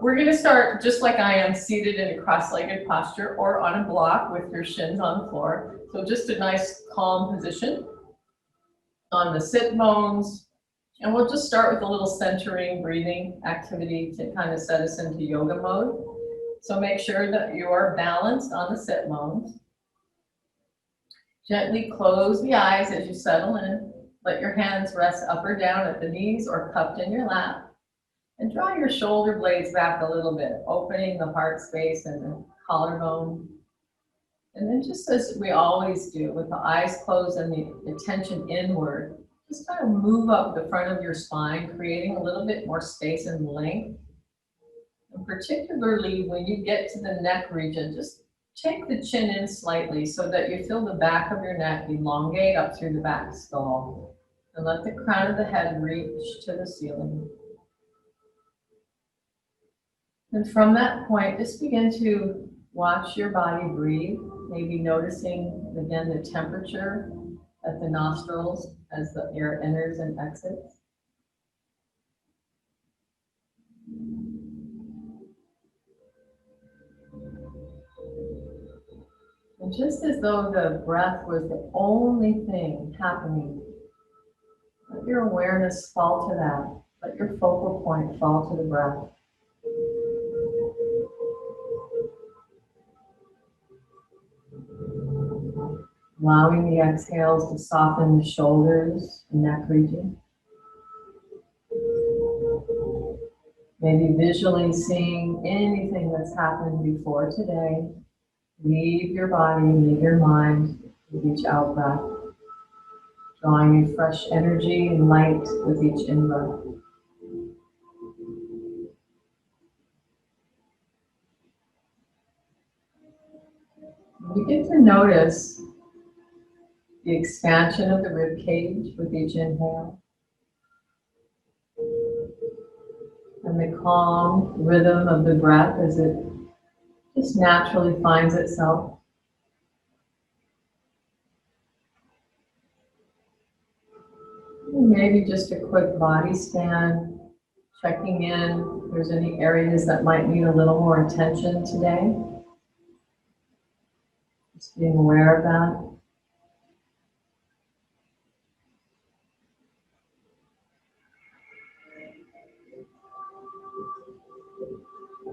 we're going to start just like I am, seated in a cross-legged posture or on a block with your shins on the floor. So just a nice calm position on the sit bones. And we'll just start with a little centering breathing activity to kind of set us into yoga mode. So make sure that you are balanced on the sit bones. Gently close the eyes as you settle in. Let your hands rest up or down at the knees or cupped in your lap. And draw your shoulder blades back a little bit, opening the heart space and the collarbone. And then just as we always do, with the eyes closed and the attention inward, just kind of move up the front of your spine, creating a little bit more space and length. And particularly when you get to the neck region, just take the chin in slightly so that you feel the back of your neck elongate up through the back skull. And let the crown of the head reach to the ceiling. And from that point, just begin to watch your body breathe, maybe noticing, again, the temperature at the nostrils as the air enters and exits. And just as though the breath was the only thing happening, let your awareness fall to that. Let your focal point fall to the breath. Allowing the exhales to soften the shoulders and neck region. Maybe visually seeing anything that's happened before today. Leave your body, leave your mind with each out breath. Drawing in fresh energy and light with each in breath. Begin to notice the expansion of the rib cage with each inhale. And the calm rhythm of the breath as it just naturally finds itself. And maybe just a quick body scan, checking in if there's any areas that might need a little more attention today. Just being aware of that.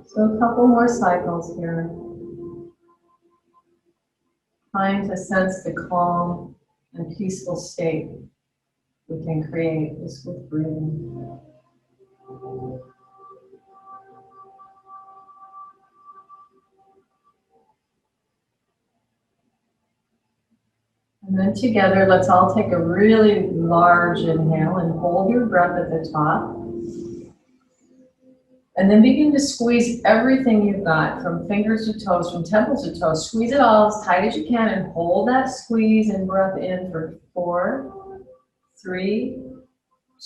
So a couple more cycles here. Trying to sense the calm and peaceful state we can create just with breathing. And then together, let's all take a really large inhale and hold your breath at the top. And then begin to squeeze everything you've got, from fingers to toes, from temples to toes. Squeeze it all as tight as you can and hold that squeeze and breath in for 4, 3,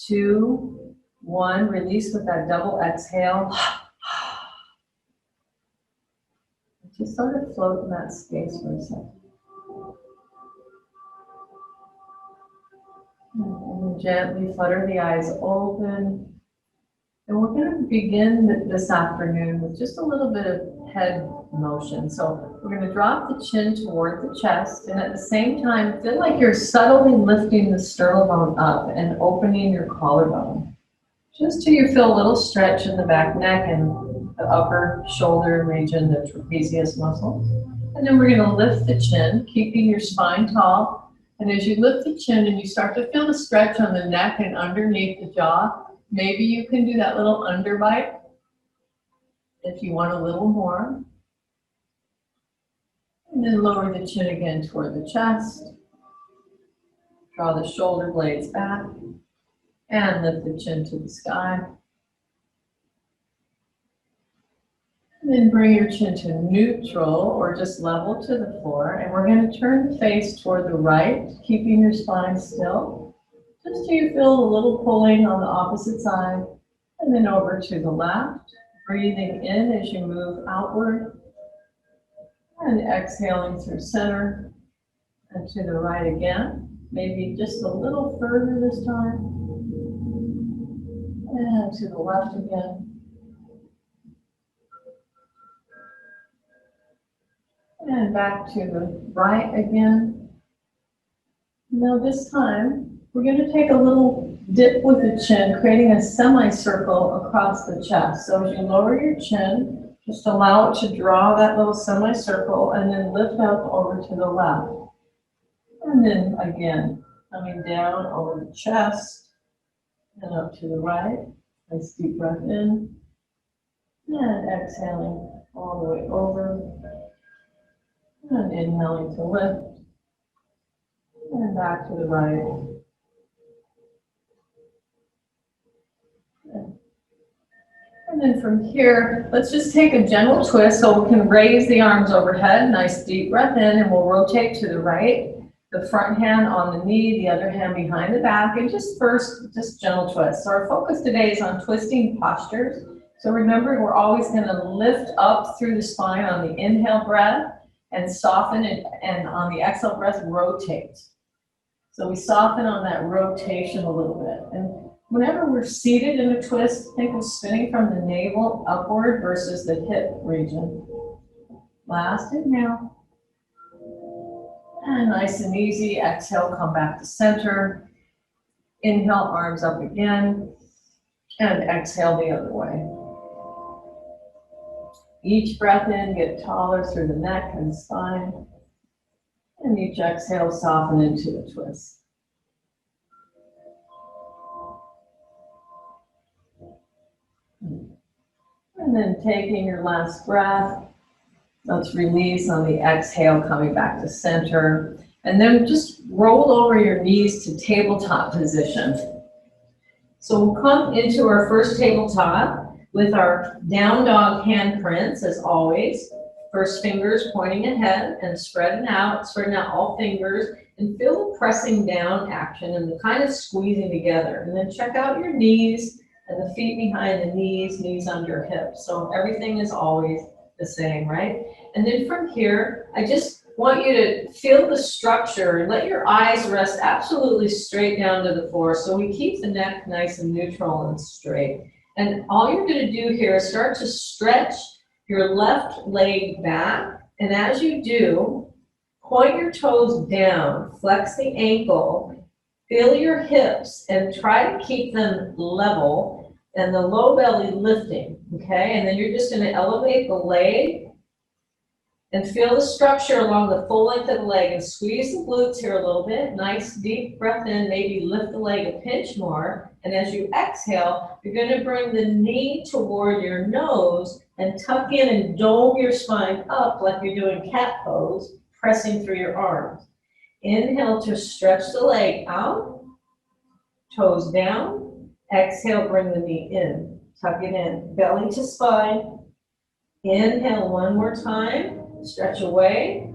2, 1. Release with that double exhale. Just sort of float in that space for a second. And then gently flutter the eyes open. And we're going to begin this afternoon with just a little bit of head motion. So we're going to drop the chin toward the chest, and at the same time, feel like you're subtly lifting the sternum up and opening your collarbone. Just till you feel a little stretch in the back neck and the upper shoulder region, the trapezius muscle. And then we're going to lift the chin, keeping your spine tall. And as you lift the chin and you start to feel the stretch on the neck and underneath the jaw, maybe you can do that little underbite if you want a little more. And then lower the chin again toward the chest. Draw the shoulder blades back and lift the chin to the sky. And then bring your chin to neutral or just level to the floor. And we're going to turn the face toward the right, keeping your spine still. Just till you feel a little pulling on the opposite side. And then over to the left. Breathing in as you move outward. And exhaling through center. And to the right again. Maybe just a little further this time. And to the left again. And back to the right again. Now this time, we're going to take a little dip with the chin, creating a semicircle across the chest. So as you lower your chin, just allow it to draw that little semicircle and then lift up over to the left. And then again, coming down over the chest and up to the right. Nice deep breath in. And exhaling all the way over. And inhaling to lift. And back to the right. And then from here, let's just take a gentle twist so we can raise the arms overhead. Nice deep breath in, and we'll rotate to the right. The front hand on the knee, the other hand behind the back, and just gentle twist. So our focus today is on twisting postures. So remember, we're always going to lift up through the spine on the inhale breath and soften it, and on the exhale breath, rotate. So we soften on that rotation a little bit. And whenever we're seated in a twist, think of spinning from the navel upward versus the hip region. Last inhale. And nice and easy, exhale, come back to center. Inhale, arms up again. And exhale the other way. Each breath in, get taller through the neck and spine. And each exhale, soften into a twist. And then taking your last breath, let's release on the exhale, coming back to center. And then just roll over your knees to tabletop position. So we'll come into our first tabletop with our down dog handprints, as always. First fingers pointing ahead and spreading out all fingers, and feel the pressing down action and the kind of squeezing together. And then check out your knees and the feet behind the knees, knees under hips. So everything is always the same, right? And then from here, I just want you to feel the structure and let your eyes rest absolutely straight down to the floor. So we keep the neck nice and neutral and straight. And all you're going to do here is start to stretch your left leg back, and as you do, point your toes down, flex the ankle, feel your hips, and try to keep them level, and the low belly lifting, okay? And then you're just going to elevate the leg, and feel the structure along the full length of the leg, and squeeze the glutes here a little bit. Nice deep breath in, maybe lift the leg a pinch more, and as you exhale, you're going to bring the knee toward your nose, and tuck in and dome your spine up like you're doing cat pose, pressing through your arms. Inhale to stretch the leg out, toes down. Exhale, bring the knee in, tuck it in, belly to spine. Inhale one more time, stretch away.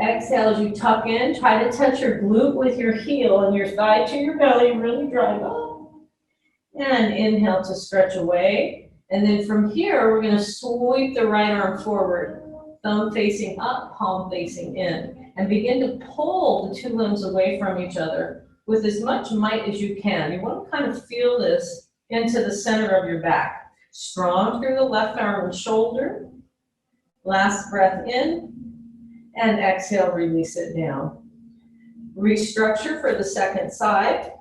Exhale as you tuck in, try to touch your glute with your heel and your thigh to your belly, really drive up. And inhale to stretch away. And then from here, we're going to sweep the right arm forward, thumb facing up, palm facing in, and begin to pull the two limbs away from each other with as much might as you can. You want to kind of feel this into the center of your back. Strong through the left arm and shoulder. Last breath in, and exhale, release it down. Restructure for the second side.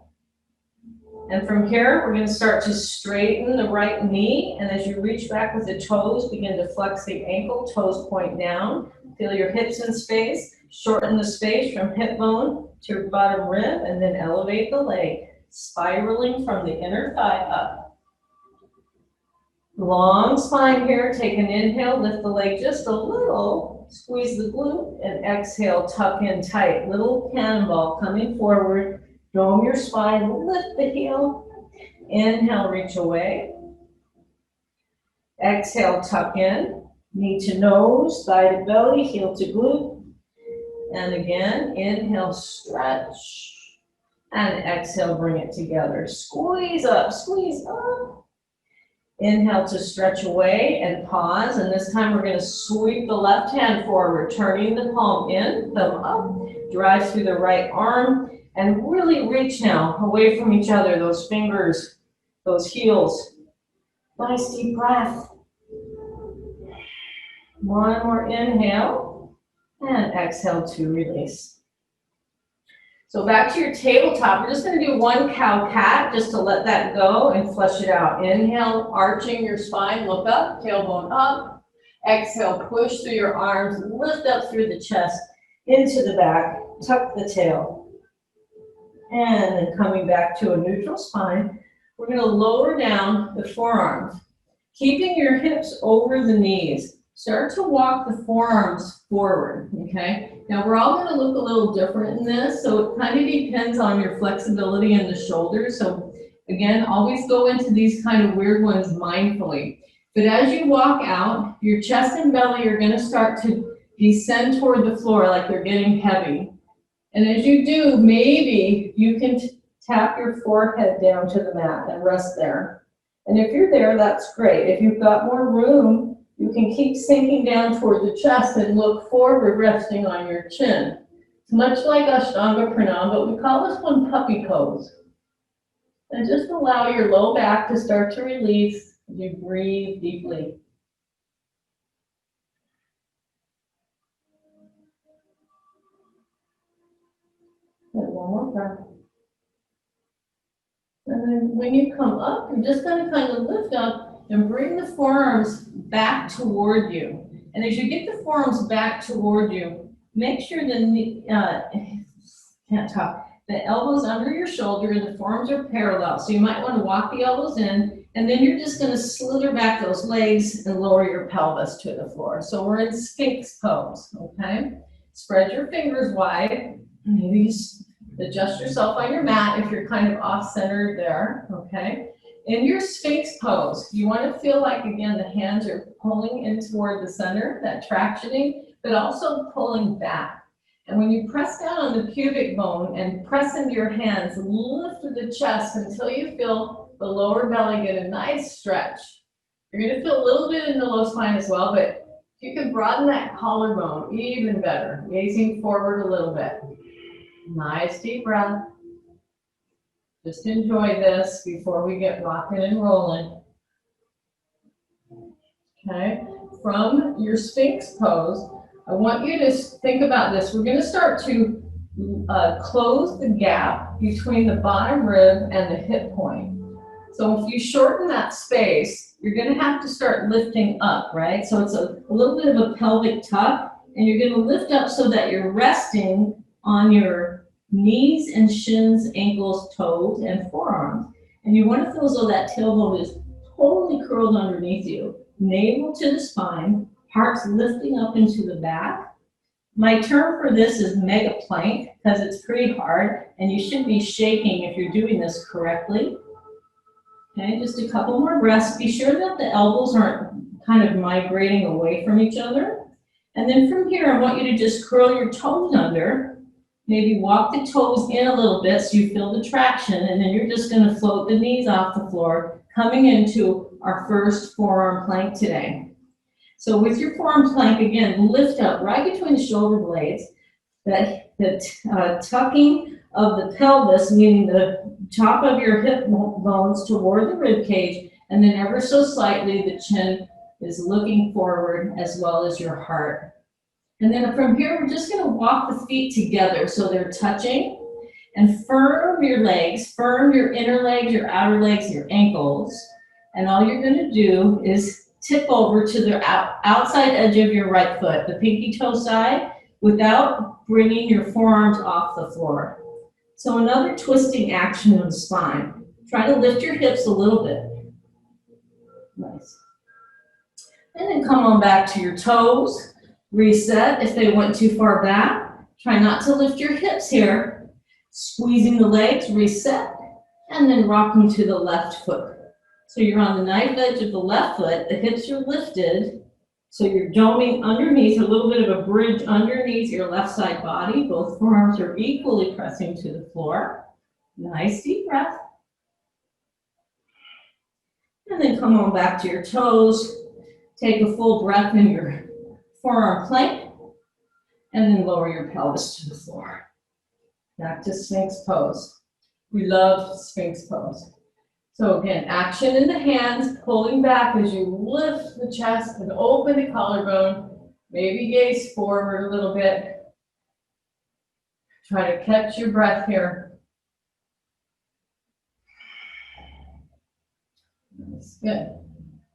And from here, we're going to start to straighten the right knee. And as you reach back with the toes, begin to flex the ankle, toes point down. Feel your hips in space. Shorten the space from hip bone to your bottom rib, and then elevate the leg, spiraling from the inner thigh up. Long spine here. Take an inhale, lift the leg just a little, squeeze the glute, and exhale, tuck in tight. Little cannonball coming forward. Dome your spine, lift the heel. Inhale, reach away. Exhale, tuck in. Knee to nose, thigh to belly, heel to glute. And again, inhale, stretch. And exhale, bring it together. Squeeze up, squeeze up. Inhale to stretch away and pause. And this time we're going to sweep the left hand forward, turning the palm in, thumb up. Drive through the right arm. And really reach now away from each other, those fingers, those heels. Nice deep breath. One more inhale. And exhale to release. So back to your tabletop. We're just going to do one cow cat just to let that go and flush it out. Inhale, arching your spine, look up, tailbone up. Exhale, push through your arms, lift up through the chest, into the back, tuck the tail. And then coming back to a neutral spine, we're going to lower down the forearms, keeping your hips over the knees. Start to walk the forearms forward, okay? Now we're all going to look a little different in this, so it kind of depends on your flexibility in the shoulders. So again, always go into these kind of weird ones mindfully. But as you walk out, your chest and belly are going to start to descend toward the floor like they're getting heavy. And as you do, maybe you can tap your forehead down to the mat and rest there. And if you're there, that's great. If you've got more room, you can keep sinking down toward the chest and look forward, resting on your chin. It's much like Ashtanga Pranam, but we call this one puppy pose. And just allow your low back to start to release as you breathe deeply. And one more breath. And then when you come up, you're just going to kind of lift up and bring the forearms back toward you. And as you get the forearms back toward you, make sure the elbows under your shoulder and the forearms are parallel. So you might want to walk the elbows in, and then you're just going to slither back those legs and lower your pelvis to the floor. So we're in Sphinx pose, okay? Spread your fingers wide. Maybe just adjust yourself on your mat if you're kind of off-centered there, okay? In your Sphinx pose, you want to feel like, again, the hands are pulling in toward the center, that tractioning, but also pulling back. And when you press down on the pubic bone and press into your hands, lift the chest until you feel the lower belly get a nice stretch. You're going to feel a little bit in the low spine as well, but if you can broaden that collarbone, even better. Gazing forward a little bit. Nice deep breath. Just enjoy this before we get rocking and rolling. Okay, from your Sphinx pose, I want you to think about this. We're going to start to close the gap between the bottom rib and the hip point. So if you shorten that space, you're going to have to start lifting up, right? So it's a little bit of a pelvic tuck, and you're going to lift up so that you're resting on your knees and shins, ankles, toes, and forearms. And you want to feel as though that tailbone is totally curled underneath you. Navel to the spine, heart's lifting up into the back. My term for this is mega plank because it's pretty hard and you should be shaking if you're doing this correctly. Okay, just a couple more breaths. Be sure that the elbows aren't kind of migrating away from each other. And then from here, I want you to just curl your toes under. Maybe walk the toes in a little bit so you feel the traction, and then you're just going to float the knees off the floor, coming into our first forearm plank today. So with your forearm plank, again, lift up right between the shoulder blades, the tucking of the pelvis, meaning the top of your hip bones toward the rib cage, and then ever so slightly the chin is looking forward as well as your heart. And then from here, we're just going to walk the feet together so they're touching, and firm your legs, firm your inner legs, your outer legs, your ankles. And all you're going to do is tip over to the outside edge of your right foot, the pinky toe side, without bringing your forearms off the floor. So another twisting action of the spine. Try to lift your hips a little bit. Nice. And then come on back to your toes. Reset if they went too far back. Try not to lift your hips here. Squeezing the legs, reset, and then rock them to the left foot. So you're on the knife edge of the left foot, the hips are lifted, so you're doming underneath, a little bit of a bridge underneath your left side body. Both forearms are equally pressing to the floor. Nice deep breath. And then come on back to your toes. Take a full breath in your forearm plank, and then lower your pelvis to the floor. Back to Sphinx pose. We love Sphinx pose. So again, action in the hands, pulling back as you lift the chest and open the collarbone. Maybe gaze forward a little bit. Try to catch your breath here. That's good.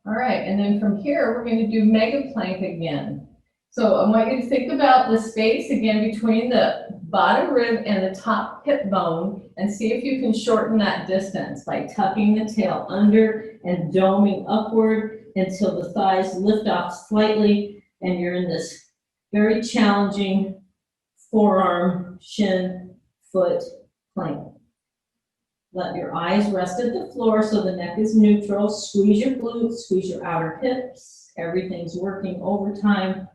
All right, and then from here, we're going to do mega plank again. So I want you to think about the space again between the bottom rib and the top hip bone and see if you can shorten that distance by tucking the tail under and doming upward until the thighs lift off slightly and you're in this very challenging forearm, shin, foot plank. Let your eyes rest at the floor so the neck is neutral. Squeeze your glutes, squeeze your outer hips. Everything's working overtime.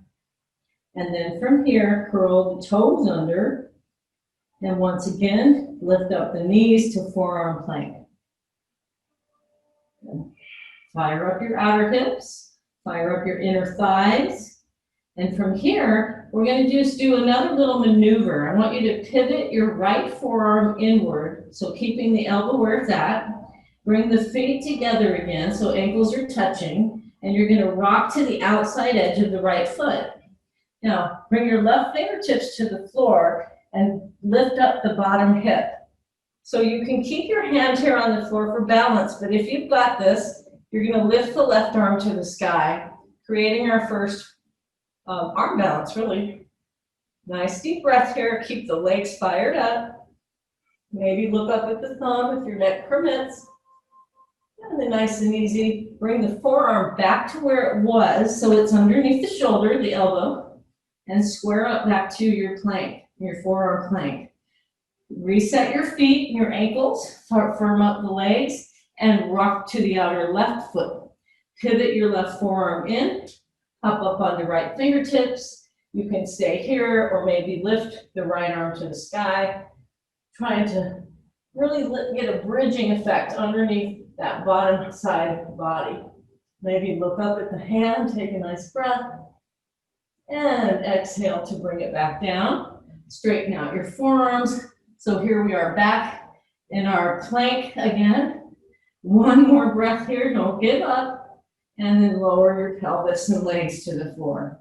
And then from here, curl the toes under. And once again, lift up the knees to forearm plank. Fire up your outer hips. Fire up your inner thighs. And from here, we're going to just do another little maneuver. I want you to pivot your right forearm inward. So keeping the elbow where it's at. Bring the feet together again so ankles are touching. And you're going to rock to the outside edge of the right foot. Now, bring your left fingertips to the floor and lift up the bottom hip. So you can keep your hand here on the floor for balance, but if you've got this, you're going to lift the left arm to the sky, creating our first arm balance, really. Nice deep breath here. Keep the legs fired up. Maybe look up at the thumb if your neck permits. And then nice and easy, bring the forearm back to where it was, so it's underneath the shoulder, the elbow. And square up back to your plank, your forearm plank. Reset your feet, your ankles, firm up the legs, and rock to the outer left foot. Pivot your left forearm in, hop up on the right fingertips. You can stay here or maybe lift the right arm to the sky, trying to really get a bridging effect underneath that bottom side of the body. Maybe look up at the hand, take a nice breath. And exhale to bring it back down. Straighten out your forearms. So here we are back in our plank again. One more breath here, don't give up. And then lower your pelvis and legs to the floor.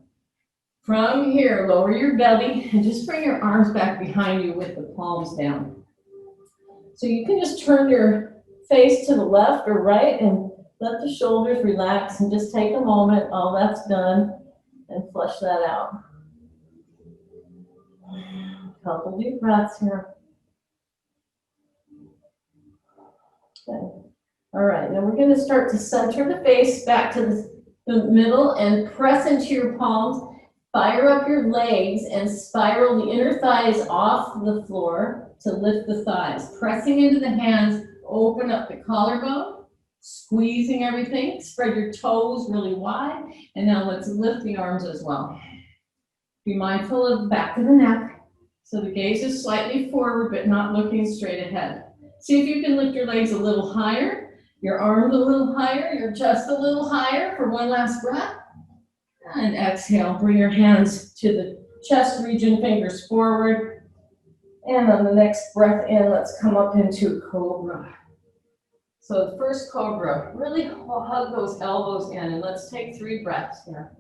From here, lower your belly and just bring your arms back behind you with the palms down. So you can just turn your face to the left or right and let the shoulders relax and just take a moment. All that's done. And flush that out. Couple deep breaths here. Okay. All right, now we're going to start to center the face back to the middle and press into your palms. Fire up your legs and spiral the inner thighs off the floor to lift the thighs. Pressing into the hands, open up the collarbone. Squeezing everything, spread your toes really wide, and now let's lift the arms as well. Be mindful of the back of the neck, so the gaze is slightly forward but not looking straight ahead. See if you can lift your legs a little higher, your arms a little higher, your chest a little higher for one last breath. And exhale, bring your hands to the chest region, fingers forward. And on the next breath in, let's come up into Cobra. So the first Cobra, really hug those elbows in, and let's take 3 breaths here.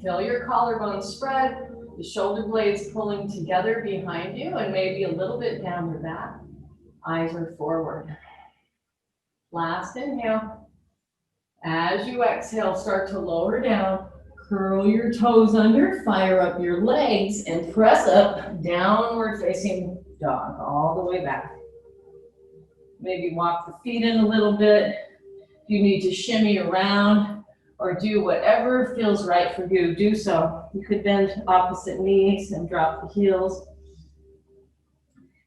Feel your collarbone spread, the shoulder blades pulling together behind you, and maybe a little bit down your back. Eyes are forward. Last inhale. As you exhale, start to lower down. Curl your toes under, fire up your legs, and press up, downward facing dog, all the way back. Maybe walk the feet in a little bit. If you need to shimmy around or do whatever feels right for you, do so. You could bend opposite knees and drop the heels.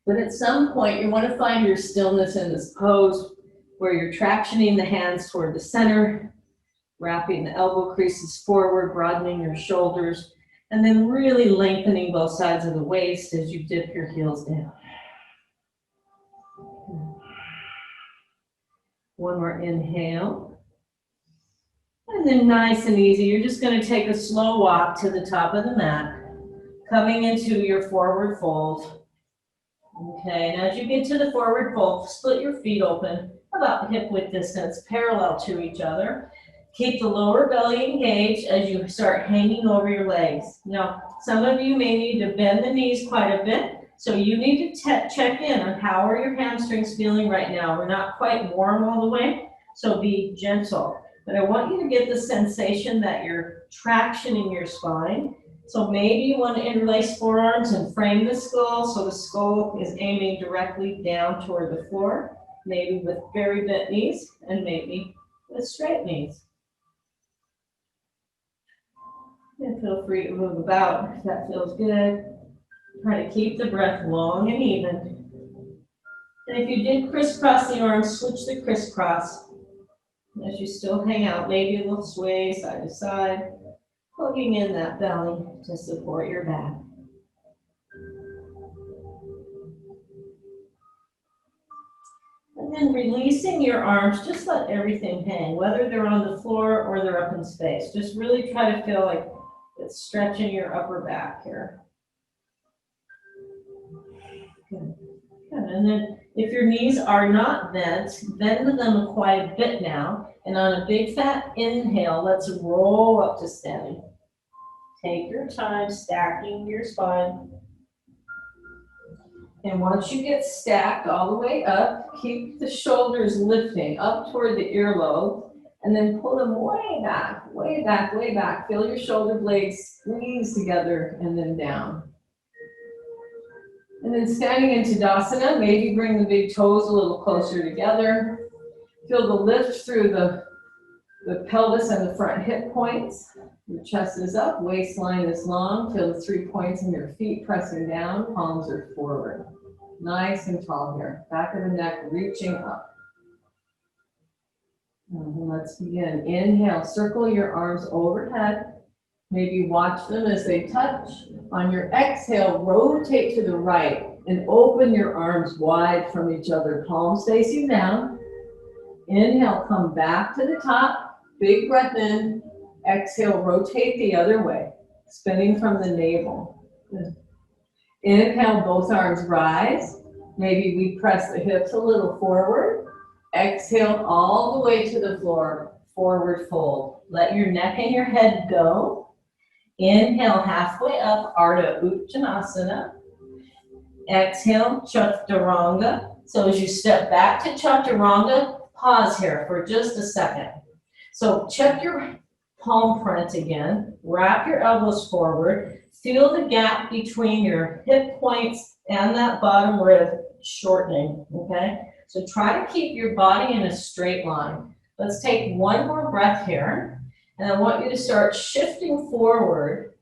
But at some point, you want to find your stillness in this pose where you're tractioning the hands toward the center, wrapping the elbow creases forward, broadening your shoulders, and then really lengthening both sides of the waist as you dip your heels down. One more inhale. And then nice and easy, you're just going to take a slow walk to the top of the mat, coming into your forward fold. Okay, and as you get to the forward fold, split your feet open about the hip width distance, parallel to each other. Keep the lower belly engaged as you start hanging over your legs. Now, some of you may need to bend the knees quite a bit, so you need to check in on how are your hamstrings feeling right now. We're not quite warm all the way, so be gentle. But I want you to get the sensation that you're tractioning your spine. So maybe you want to interlace forearms and frame the skull so the skull is aiming directly down toward the floor, maybe with very bent knees and maybe with straight knees. And feel free to move about if that feels good. Try to keep the breath long and even. And if you did crisscross the arms, switch the crisscross. As you still hang out, maybe a little sway side to side, plugging in that belly to support your back. And then releasing your arms, just let everything hang, whether they're on the floor or they're up in space. Just really try to feel like it's stretching your upper back here. Good. Good. And then if your knees are not bent, bend them quite a bit now. And on a big fat inhale, let's roll up to standing. Take your time stacking your spine. And once you get stacked all the way up, keep the shoulders lifting up toward the earlobe, and then pull them way back, way back, way back. Feel your shoulder blades squeeze together and then down. And then standing into Tadasana, maybe bring the big toes a little closer together. Feel the lift through the pelvis and the front hip points. Your chest is up, waistline is long. Feel the 3 points in your feet pressing down, palms are forward. Nice and tall here. Back of the neck reaching up. And let's begin. Inhale, circle your arms overhead. Maybe watch them as they touch. On your exhale, rotate to the right and open your arms wide from each other, palms facing down. Inhale, come back to the top. Big breath in. Exhale, rotate the other way, spinning from the navel. Good. Inhale, both arms rise. Maybe we press the hips a little forward. Exhale all the way to the floor, forward fold. Let your neck and your head go. Inhale, halfway up, Ardha Uttanasana. Exhale, Chaturanga. So as you step back to Chaturanga, pause here for just a second. So check your palm print again. Wrap your elbows forward. Feel the gap between your hip points and that bottom rib shortening, okay? So try to keep your body in a straight line. Let's take one more breath here. And I want you to start shifting forward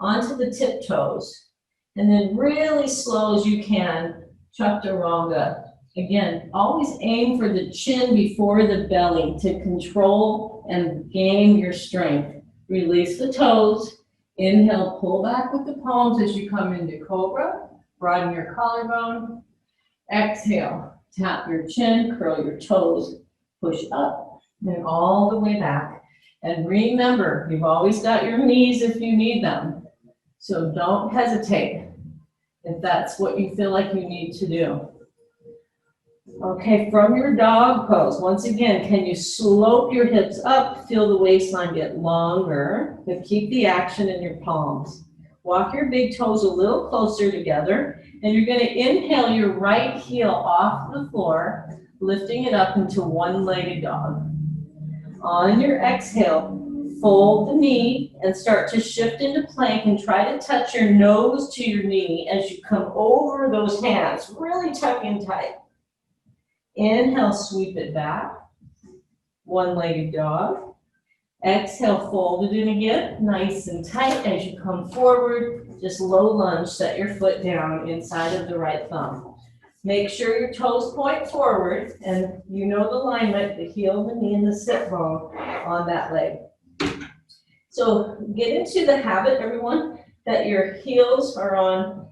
onto the tiptoes. And then really slow as you can, Chaturanga. Again, always aim for the chin before the belly to control and gain your strength. Release the toes. Inhale, pull back with the palms as you come into Cobra. Broaden your collarbone. Exhale, tap your chin, curl your toes, push up, and all the way back. And remember, you've always got your knees if you need them. So don't hesitate if that's what you feel like you need to do. Okay, from your dog pose, once again, can you slope your hips up, feel the waistline get longer, but keep the action in your palms. Walk your big toes a little closer together, and you're going to inhale your right heel off the floor, lifting it up into one-legged dog. On your exhale, fold the knee and start to shift into plank and try to touch your nose to your knee as you come over those hands, really tuck in tight. Inhale, sweep it back, one-legged dog. Exhale, fold it in again, nice and tight as you come forward. Just low lunge, set your foot down inside of the right thumb. Make sure your toes point forward and you know the alignment, the heel, the knee, and the sit bone on that leg. So get into the habit, everyone, that your heels are on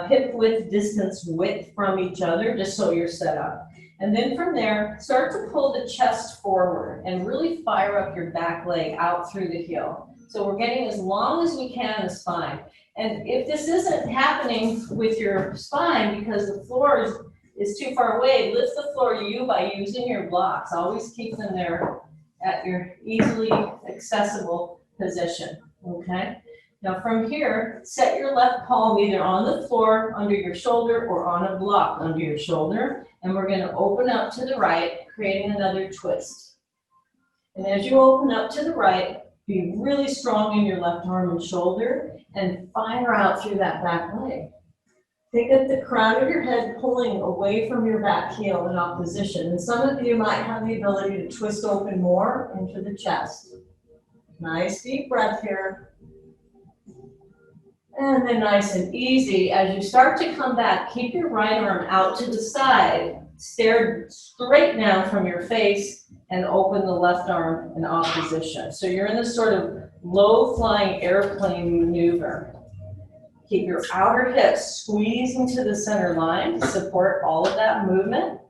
hip width distance from each other, just so you're set up. And then from there, start to pull the chest forward and really fire up your back leg out through the heel. So we're getting as long as we can the spine. And if this isn't happening with your spine because the floor is too far away, lift the floor by using your blocks. Always keep them there at your easily accessible position, okay? Now from here, set your left palm either on the floor under your shoulder or on a block under your shoulder, and we're gonna open up to the right, creating another twist. And as you open up to the right, be really strong in your left arm and shoulder and fire out through that back leg. Think of the crown of your head pulling away from your back heel in opposition. And some of you might have the ability to twist open more into the chest. Nice deep breath here. And then nice and easy, as you start to come back, keep your right arm out to the side. Stare straight down from your face and open the left arm in opposition. So you're in this sort of low-flying airplane maneuver. Keep your outer hips squeezing to the center line to support all of that movement.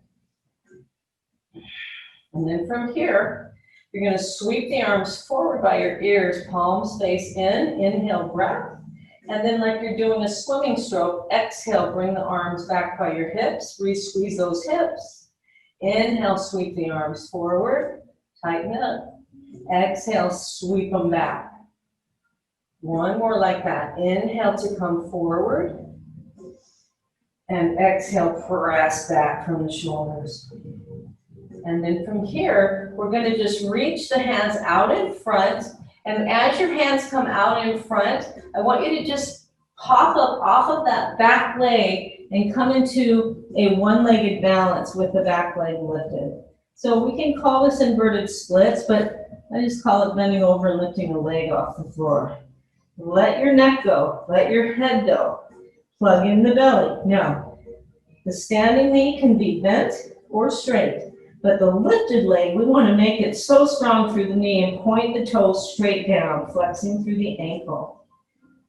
And then from here, you're going to sweep the arms forward by your ears, palms face in, inhale breath. And then like you're doing a swimming stroke, exhale, bring the arms back by your hips, re-squeeze those hips. Inhale, sweep the arms forward, tighten up. Exhale, sweep them back. One more like that. Inhale to come forward. And exhale, press back from the shoulders. And then from here, we're going to just reach the hands out in front. And as your hands come out in front, I want you to just hop up off of that back leg and come into a one-legged balance with the back leg lifted. So we can call this inverted splits, but I just call it bending over and lifting a leg off the floor. Let your neck go, let your head go. Plug in the belly. Now, the standing knee can be bent or straight. But the lifted leg, we want to make it so strong through the knee and point the toes straight down, flexing through the ankle.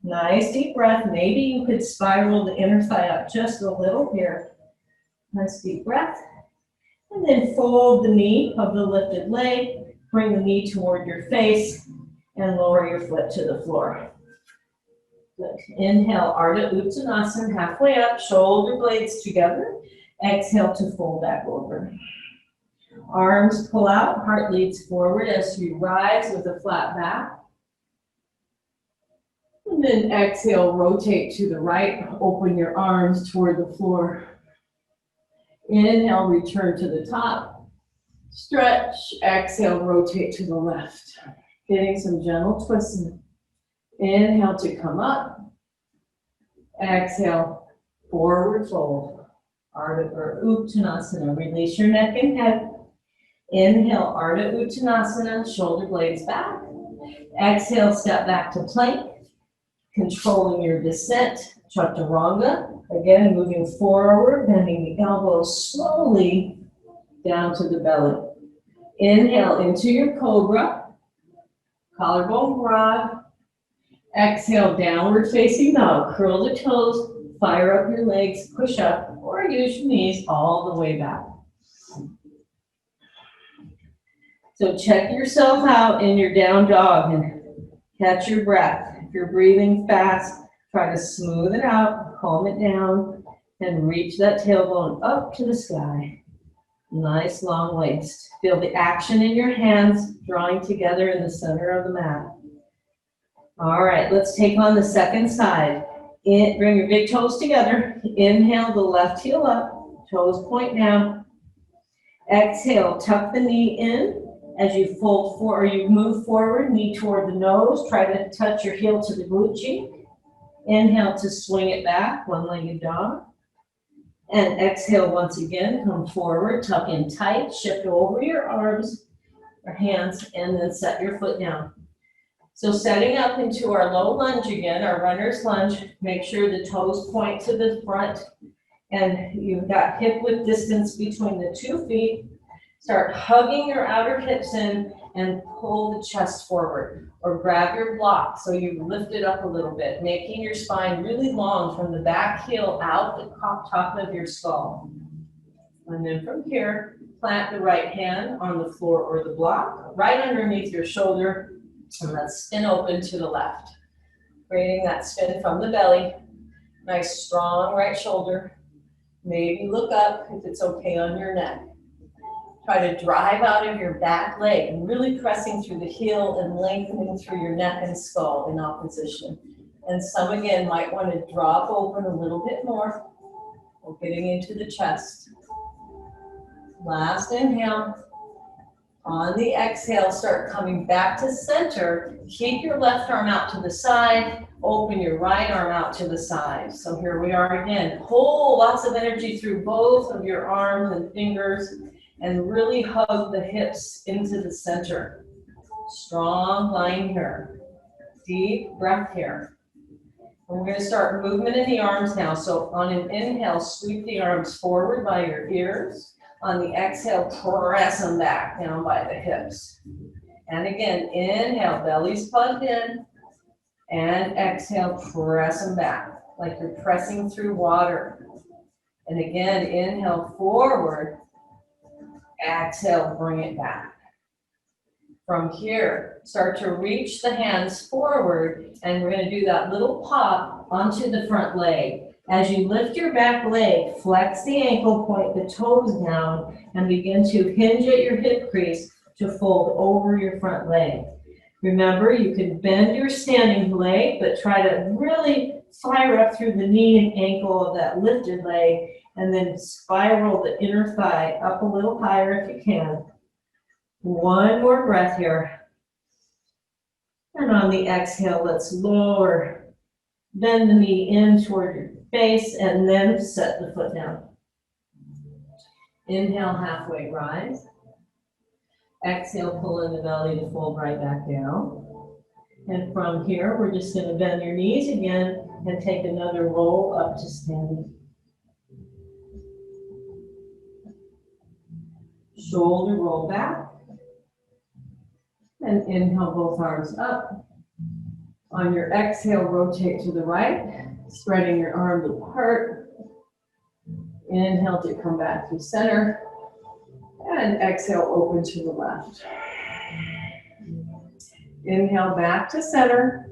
Nice deep breath. Maybe you could spiral the inner thigh up just a little here. Nice deep breath. And then fold the knee of the lifted leg, bring the knee toward your face, and lower your foot to the floor. Good. Inhale, Ardha Uttanasana, halfway up, shoulder blades together. Exhale to fold back over. Arms pull out, heart leads forward as you rise with a flat back. And then exhale, rotate to the right, open your arms toward the floor. Inhale, return to the top. Stretch, exhale, rotate to the left. Getting some gentle twisting. Inhale to come up. Exhale, forward fold. Ardha Uttanasana, release your neck and head. Inhale, Ardha Uttanasana, shoulder blades back. Exhale, step back to plank. Controlling your descent, chaturanga. Again, moving forward, bending the elbows slowly down to the belly. Inhale into your cobra. Collarbone broad. Exhale, downward facing dog. Curl the toes, fire up your legs, push up, or use your knees all the way back. So check yourself out in your down dog and catch your breath. If you're breathing fast, try to smooth it out, calm it down, and reach that tailbone up to the sky. Nice long waist. Feel the action in your hands drawing together in the center of the mat. All right, let's take on the second side. Bring your big toes together. Inhale the left heel up, toes point down. Exhale, tuck the knee in. As you fold forward, or you move forward, knee toward the nose, try to touch your heel to the glute cheek. Inhale to swing it back, one-legged dog. And exhale once again, come forward, tuck in tight, shift over your arms or hands, and then set your foot down. So setting up into our low lunge again, our runner's lunge, make sure the toes point to the front and you've got hip width distance between the 2 feet. Start hugging your outer hips in and pull the chest forward or grab your block so you lift it up a little bit, making your spine really long from the back heel out the top of your skull. And then from here, plant the right hand on the floor or the block, right underneath your shoulder, and let's spin open to the left. Creating that spin from the belly. Nice strong right shoulder. Maybe look up if it's okay on your neck. Try to drive out of your back leg and really pressing through the heel and lengthening through your neck and skull in opposition. And some, again, might want to drop open a little bit more. We're getting into the chest. Last inhale. On the exhale, start coming back to center. Keep your left arm out to the side. Open your right arm out to the side. So here we are again. Pull lots of energy through both of your arms and fingers and really hug the hips into the center. Strong line here. Deep breath here. And we're going to start movement in the arms now. So on an inhale, sweep the arms forward by your ears. On the exhale, press them back down by the hips. And again, inhale, belly's plugged in. And exhale, press them back like you're pressing through water. And again, inhale forward. Exhale, bring it back. From here, start to reach the hands forward, and we're going to do that little pop onto the front leg. As you lift your back leg, flex the ankle, point the toes down, and begin to hinge at your hip crease to fold over your front leg. Remember, you can bend your standing leg, but try to really fire up through the knee and ankle of that lifted leg, and then spiral the inner thigh up a little higher if you can. One more breath here. And on the exhale, let's lower. Bend the knee in toward your face and then set the foot down. Inhale, halfway rise. Exhale, pull in the belly to fold right back down. And from here, we're just going to bend your knees again and take another roll up to standing. Shoulder roll back. And inhale, both arms up. On your exhale, rotate to the right, spreading your arms apart. Inhale to come back to center. And exhale, open to the left. Inhale, back to center.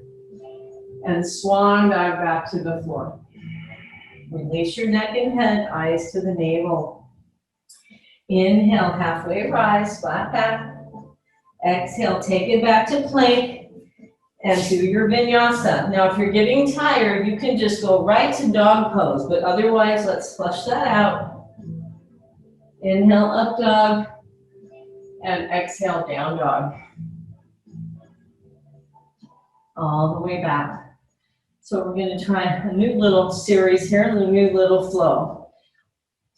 And swan dive back to the floor. Release your neck and head, eyes to the navel. Inhale, halfway rise, flat back. Exhale, take it back to plank and do your vinyasa. Now, if you're getting tired, you can just go right to dog pose, but otherwise, let's flush that out. Inhale, up dog, and exhale, down dog. All the way back. So we're going to try a new little series here, a new little flow.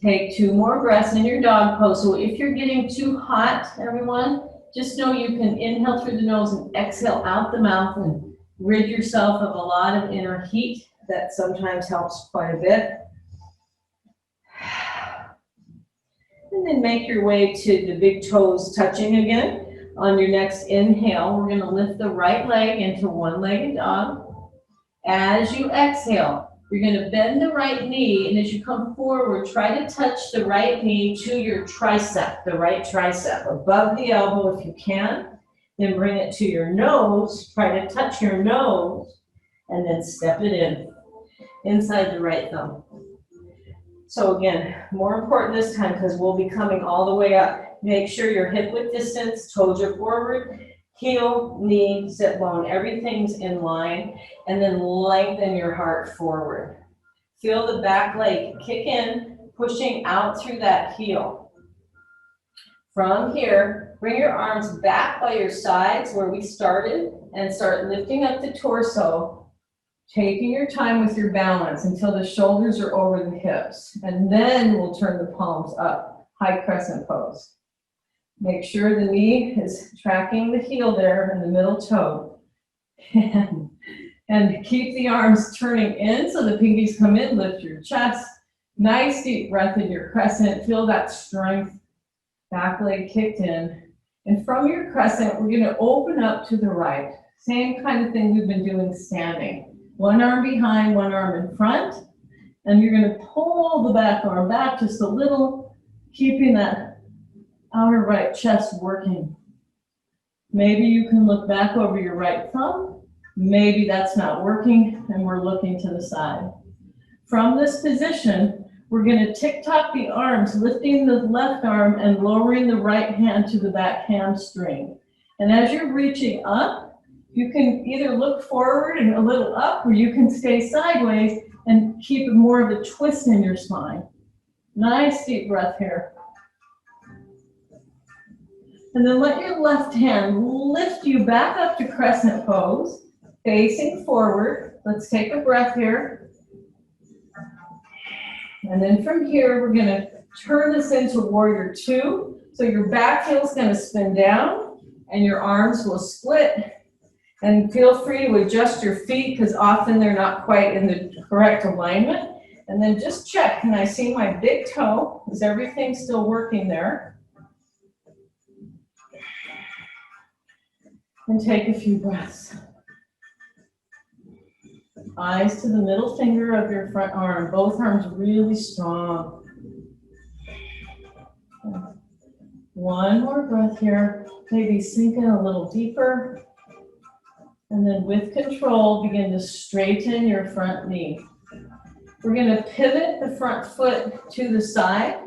Take 2 more breaths in your dog pose. So if you're getting too hot, everyone, just know you can inhale through the nose and exhale out the mouth and rid yourself of a lot of inner heat. That sometimes helps quite a bit. And then make your way to the big toes touching again. On your next inhale, we're going to lift the right leg into one-legged dog. As you exhale, you're going to bend the right knee, and as you come forward, try to touch the right knee to your tricep, the right tricep, above the elbow if you can. Then bring it to your nose, try to touch your nose, and then step it in, inside the right thumb. So again, more important this time because we'll be coming all the way up. Make sure your hip width distance, toes are forward, heel, knee, sit bone, everything's in line, and then lengthen your heart forward. Feel the back leg kick in, pushing out through that heel. From here, bring your arms back by your sides where we started and start lifting up the torso, taking your time with your balance until the shoulders are over the hips, and then we'll turn the palms up, high crescent pose. Make sure the knee is tracking the heel there in the middle toe. And keep the arms turning in so the pinkies come in, lift your chest. Nice deep breath in your crescent. Feel that strength. Back leg kicked in. And from your crescent, we're going to open up to the right. Same kind of thing we've been doing standing. One arm behind, one arm in front. And you're going to pull the back arm back just a little, keeping that outer right chest working. Maybe you can look back over your right thumb. Maybe that's not working and we're looking to the side. From this position, We're gonna tick-tock the arms, lifting the left arm and lowering the right hand to the back hamstring. And as you're reaching up, you can either look forward and a little up, or you can stay sideways and keep more of a twist in your spine. Nice deep breath here. And then let your left hand lift you back up to crescent pose, facing forward. Let's take a breath here. And then from here, we're gonna turn this into warrior two. So your back heel is gonna spin down and your arms will split. And feel free to adjust your feet because often they're not quite in the correct alignment. And then just check, can I see my big toe? Is everything still working there? And take a few breaths. Eyes to the middle finger of your front arm, both arms really strong. One more breath here, maybe sink in a little deeper. And then with control, begin to straighten your front knee. We're gonna pivot the front foot to the side.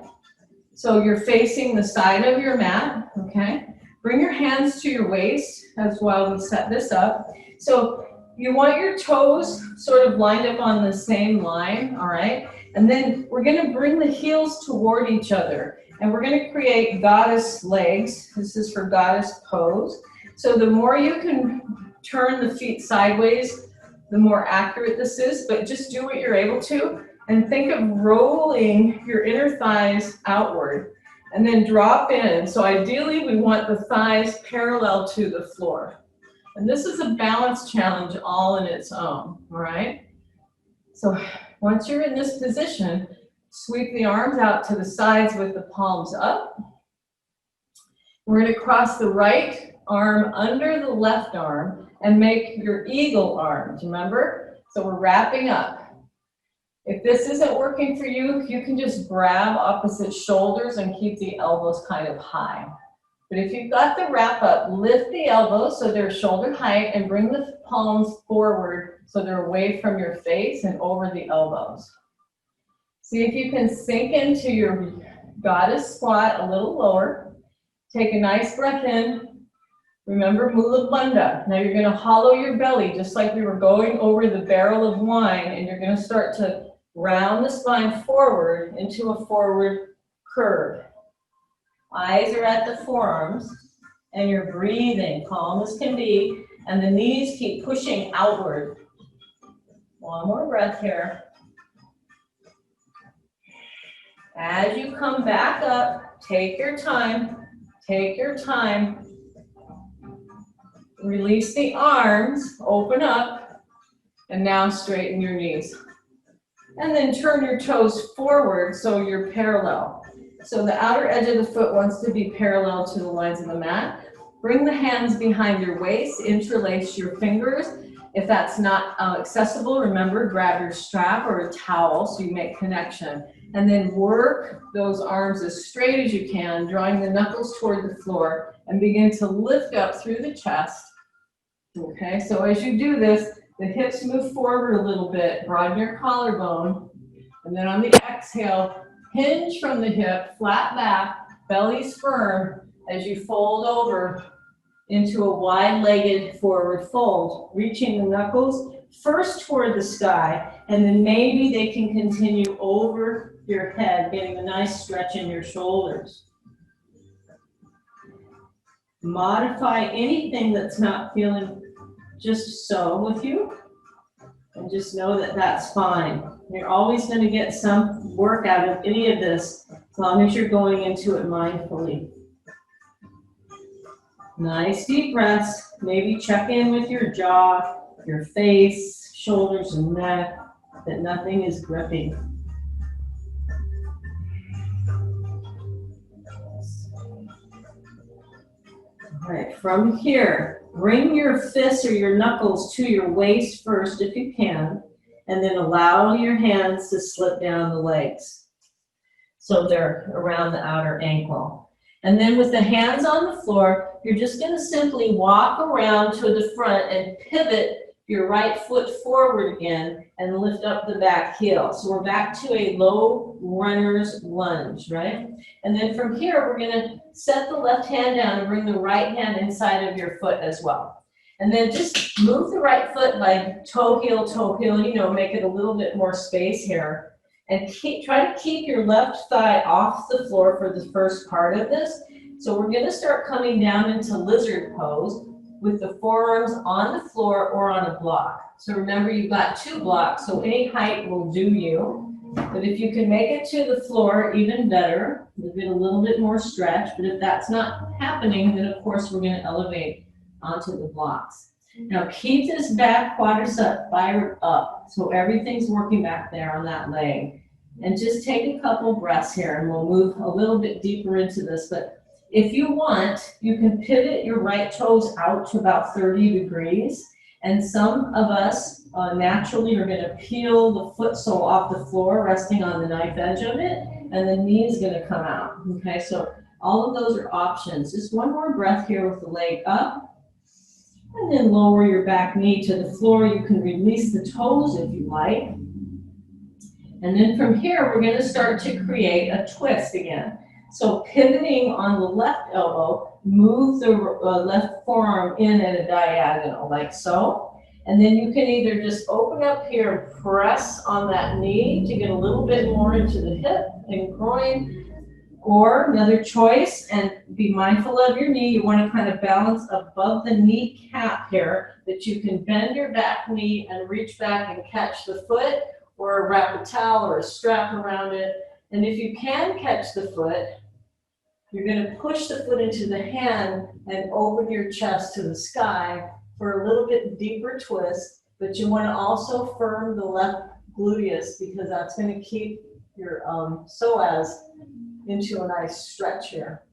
So you're facing the side of your mat, okay? Bring your hands to your waist as while we set this up. So you want your toes sort of lined up on the same line, all right? And then we're gonna bring the heels toward each other. And we're gonna create goddess legs. This is for goddess pose. So the more you can turn the feet sideways, the more accurate this is, but just do what you're able to. And think of rolling your inner thighs outward and then drop in. So ideally we want the thighs parallel to the floor. And this is a balance challenge all in its own, all right? So once you're in this position, sweep the arms out to the sides with the palms up. We're gonna cross the right arm under the left arm and make your eagle arms, remember? So we're wrapping up. If this isn't working for you, you can just grab opposite shoulders and keep the elbows kind of high. But if you've got the wrap up, lift the elbows so they're shoulder height and bring the palms forward so they're away from your face and over the elbows. See if you can sink into your goddess squat a little lower. Take a nice breath in. Remember Mula Bandha. Now you're going to hollow your belly just like we were going over the barrel of wine, and you're going to start to round the spine forward into a forward curve. Eyes are at the forearms, and you're breathing calm as can be, and the knees keep pushing outward. One more breath here. As you come back up, take your time, take your time. Release the arms, open up, and now straighten your knees. And then turn your toes forward so you're parallel. So the outer edge of the foot wants to be parallel to the lines of the mat. Bring the hands behind your waist, interlace your fingers. If that's not accessible, remember, grab your strap or a towel so you make connection. And then work those arms as straight as you can, drawing the knuckles toward the floor, and begin to lift up through the chest. Okay, so as you do this, the hips move forward a little bit, broaden your collarbone, and then on the exhale, hinge from the hip, flat back, belly's firm as you fold over into a wide-legged forward fold, reaching the knuckles first toward the sky, and then maybe they can continue over your head, getting a nice stretch in your shoulders. Modify anything that's not feeling just so with you, and just know that that's fine. You're always going to get some work out of any of this as long as you're going into it mindfully. Nice deep breaths. Maybe check in with your jaw, your face, shoulders, and neck, that nothing is gripping. All right, from here, bring your fists or your knuckles to your waist first if you can, and then allow your hands to slip down the legs so they're around the outer ankle. And then with the hands on the floor, you're just going to simply walk around to the front and pivot your right foot forward again and lift up the back heel. So we're back to a low runner's lunge, right? And then from here, we're gonna set the left hand down and bring the right hand inside of your foot as well. And then just move the right foot like toe heel, you know, make it a little bit more space here. And try to keep your left thigh off the floor for the first part of this. So we're gonna start coming down into lizard pose with the forearms on the floor or on a block. So remember, you've got 2 blocks, so any height will do you. But if you can make it to the floor, even better. You'll get a little bit more stretch, but if that's not happening, then of course we're gonna elevate onto the blocks. Now keep this back quadricep fired up, so everything's working back there on that leg. And just take a couple breaths here, and we'll move a little bit deeper into this. But if you want, you can pivot your right toes out to about 30 degrees. And some of us naturally are gonna peel the foot sole off the floor, resting on the knife edge of it, and the knee is gonna come out, okay? So all of those are options. Just one more breath here with the leg up, and then lower your back knee to the floor. You can release the toes if you like. And then from here, we're gonna start to create a twist again. So pivoting on the left elbow, move the left forearm in at a diagonal, like so. And then you can either just open up here and press on that knee to get a little bit more into the hip and groin, or another choice, and be mindful of your knee. You want to kind of balance above the kneecap here, that you can bend your back knee and reach back and catch the foot, or wrap a towel or a strap around it. And if you can catch the foot, you're going to push the foot into the hand and open your chest to the sky for a little bit deeper twist. But you want to also firm the left gluteus, because that's going to keep your psoas into a nice stretch here.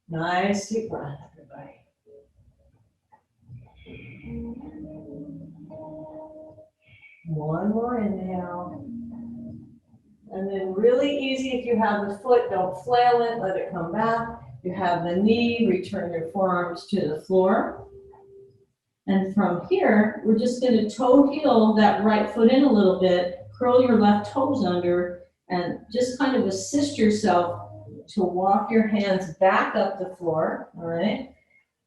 Nice deep breath, everybody. One more inhale. And then really easy, if you have the foot, don't flail it, let it come back. You have the knee, return your forearms to the floor. And from here, we're just going to toe heel that right foot in a little bit, curl your left toes under, and just kind of assist yourself to walk your hands back up the floor, all right?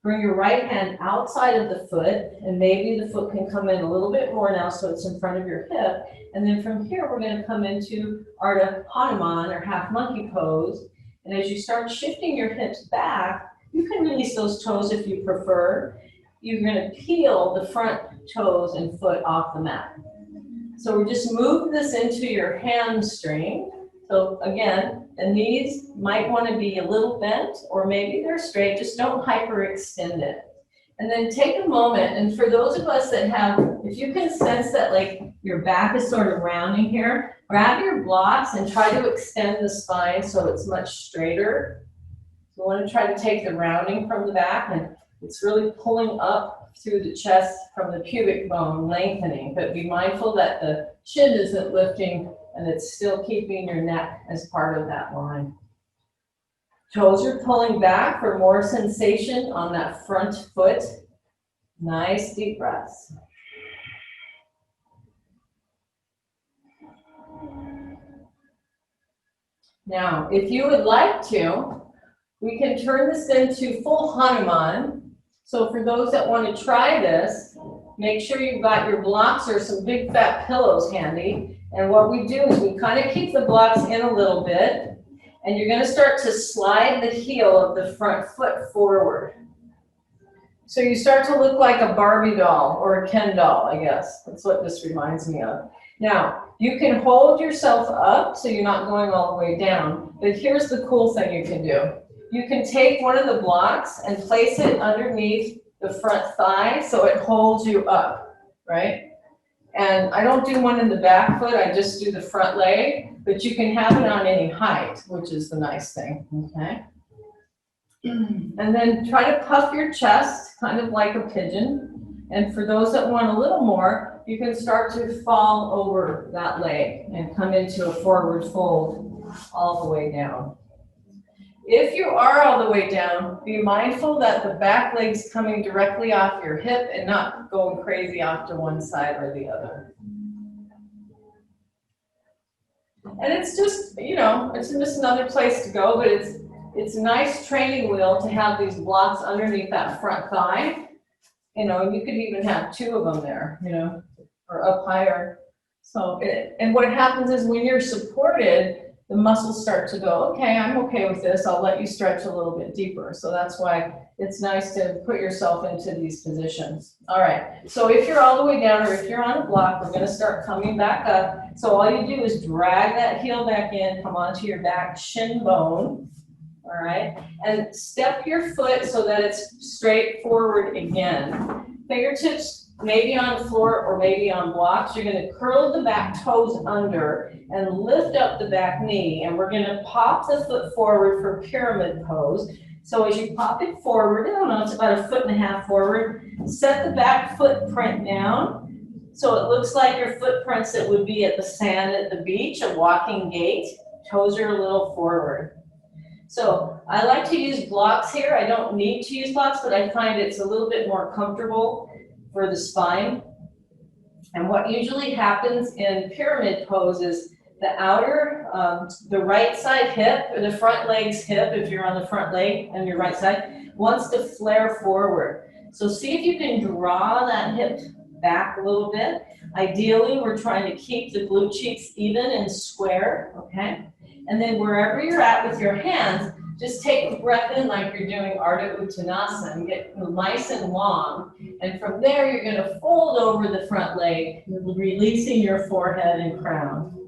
Bring your right hand outside of the foot, and maybe the foot can come in a little bit more now so it's in front of your hip. And then from here, we're going to come into Ardha Hanuman, or half monkey pose. And as you start shifting your hips back, you can release those toes if you prefer. You're going to peel the front toes and foot off the mat. So we just move this into your hamstring. So again, the knees might want to be a little bent, or maybe they're straight, just don't hyperextend it. And then take a moment, and for those of us that have, if you can sense that like your back is sort of rounding here, grab your blocks and try to extend the spine so it's much straighter. You want to try to take the rounding from the back, and it's really pulling up through the chest from the pubic bone, lengthening, but be mindful that the chin isn't lifting and it's still keeping your neck as part of that line. Toes are pulling back for more sensation on that front foot. Nice deep breaths. Now, if you would like to, we can turn this into full Hanuman. So for those that want to try this, make sure you've got your blocks or some big fat pillows handy. And what we do is we kind of keep the blocks in a little bit, and you're going to start to slide the heel of the front foot forward. So you start to look like a Barbie doll or a Ken doll, I guess. That's what this reminds me of. Now, you can hold yourself up so you're not going all the way down, but here's the cool thing you can do. You can take one of the blocks and place it underneath the front thigh so it holds you up, right? And I don't do one in the back foot, I just do the front leg, but you can have it on any height, which is the nice thing, okay? And then try to puff your chest, kind of like a pigeon. And for those that want a little more, you can start to fall over that leg and come into a forward fold all the way down. If you are all the way down, be mindful that the back leg's coming directly off your hip and not going crazy off to one side or the other. And it's just, you know, it's just another place to go, but it's a nice training wheel to have these blocks underneath that front thigh. You know, you could even have two of them there, you know, or up higher. So, and what happens is when you're supported, the muscles start to go, okay, I'm okay with this. I'll let you stretch a little bit deeper. So that's why it's nice to put yourself into these positions. All right, so if you're all the way down or if you're on a block, we're gonna start coming back up. So all you do is drag that heel back in, come onto your back shin bone, all right? And step your foot so that it's straight forward again. Fingertips maybe on the floor or maybe on blocks. You're gonna curl the back toes under and lift up the back knee. And we're gonna pop the foot forward for pyramid pose. So as you pop it forward, I don't know, it's about 1.5 feet forward, set the back footprint down. So it looks like your footprints that would be at the sand at the beach, a walking gait. Toes are a little forward. So I like to use blocks here. I don't need to use blocks, but I find it's a little bit more comfortable for the spine. And what usually happens in pyramid pose is the outer, the right side hip, or the front leg's hip, if you're on the front leg on your right side, wants to flare forward. So see if you can draw that hip back a little bit. Ideally, we're trying to keep the glute cheeks even and square, okay? And then wherever you're at with your hands, just take a breath in like you're doing Ardha Uttanasana, get nice and long. And from there, you're gonna fold over the front leg, releasing your forehead and crown.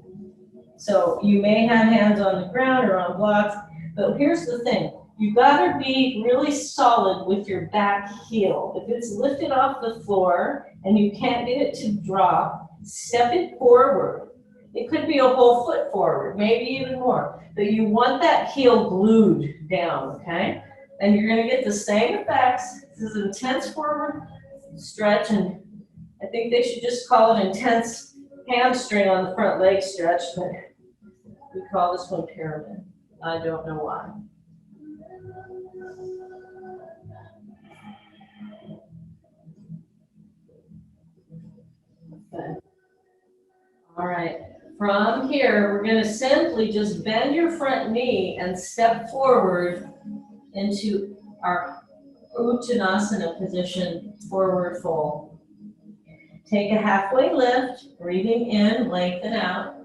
So you may have hands on the ground or on blocks, but here's the thing. You gotta be really solid with your back heel. If it's lifted off the floor and you can't get it to drop, step it forward. It could be a whole foot forward, maybe even more. But you want that heel glued down, okay? And you're gonna get the same effects. This is intense forward stretch, and I think they should just call it intense hamstring on the front leg stretch, but we call this one pyramid. I don't know why. Okay. All right. From here, we're going to simply just bend your front knee and step forward into our Uttanasana position, forward fold. Take a halfway lift, breathing in, lengthen out.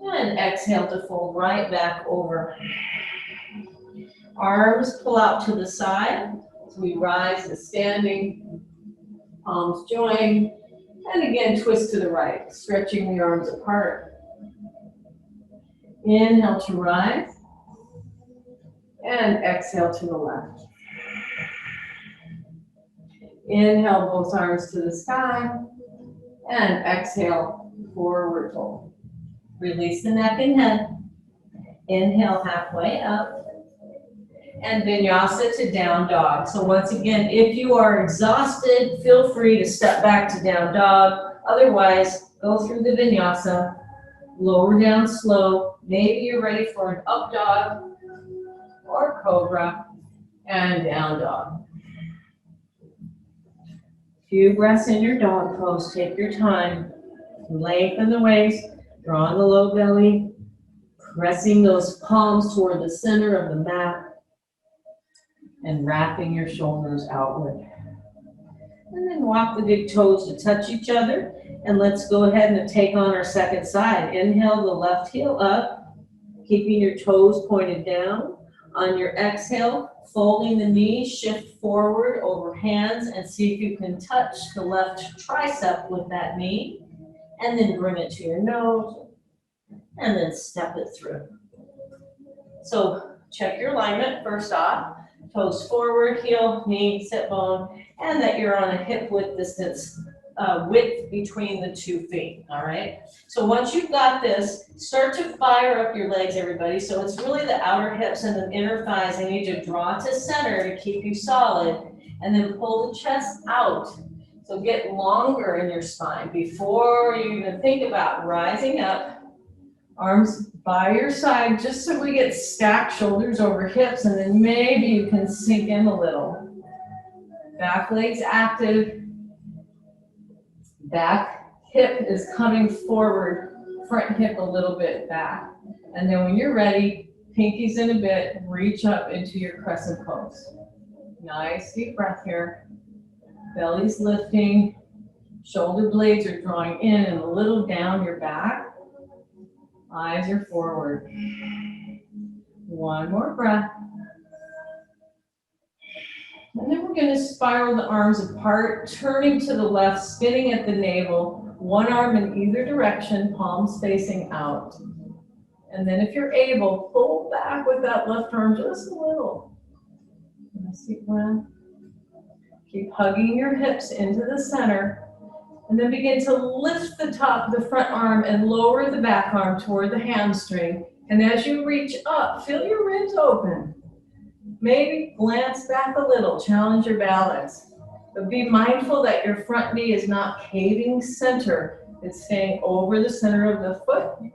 And exhale to fold right back over. Arms pull out to the side as we rise to standing, palms join. And again, twist to the right, stretching the arms apart. Inhale to rise. And exhale to the left. Inhale both arms to the sky. And exhale, forward fold. Release the neck and head. Inhale halfway up. And vinyasa to down dog. So once again, if you are exhausted, feel free to step back to down dog. Otherwise, go through the vinyasa, lower down slow. Maybe you're ready for an up dog or cobra and down dog. Few breaths in your dog pose. Take your time. Lengthen the waist, draw in the low belly, pressing those palms toward the center of the mat. And wrapping your shoulders outward. And then walk the big toes to touch each other. And let's go ahead and take on our second side. Inhale the left heel up, keeping your toes pointed down. On your exhale, folding the knees, shift forward over hands and see if you can touch the left tricep with that knee. And then bring it to your nose. And then step it through. So check your alignment first off. Toes forward, heel, knee, sit bone, and that you're on a hip width distance, width between the 2 feet, all right? So once you've got this, start to fire up your legs, everybody. So it's really the outer hips and the inner thighs. I need to draw to center to keep you solid, and then pull the chest out. So get longer in your spine before you even think about rising up. Arms by your side, just so we get stacked shoulders over hips, and then maybe you can sink in a little. Back leg's active. Back hip is coming forward, front hip a little bit back. And then when you're ready, pinkies in a bit, reach up into your crescent pose. Nice deep breath here. Belly's lifting. Shoulder blades are drawing in and a little down your back. Eyes are forward. One more breath. And then we're going to spiral the arms apart, turning to the left, spinning at the navel, one arm in either direction, palms facing out. And then if you're able, pull back with that left arm just a little. Nice deep breath. Keep hugging your hips into the center. And then begin to lift the top of the front arm and lower the back arm toward the hamstring. And as you reach up, feel your ribs open. Maybe glance back a little, challenge your balance. But be mindful that your front knee is not caving center. It's staying over the center of the foot.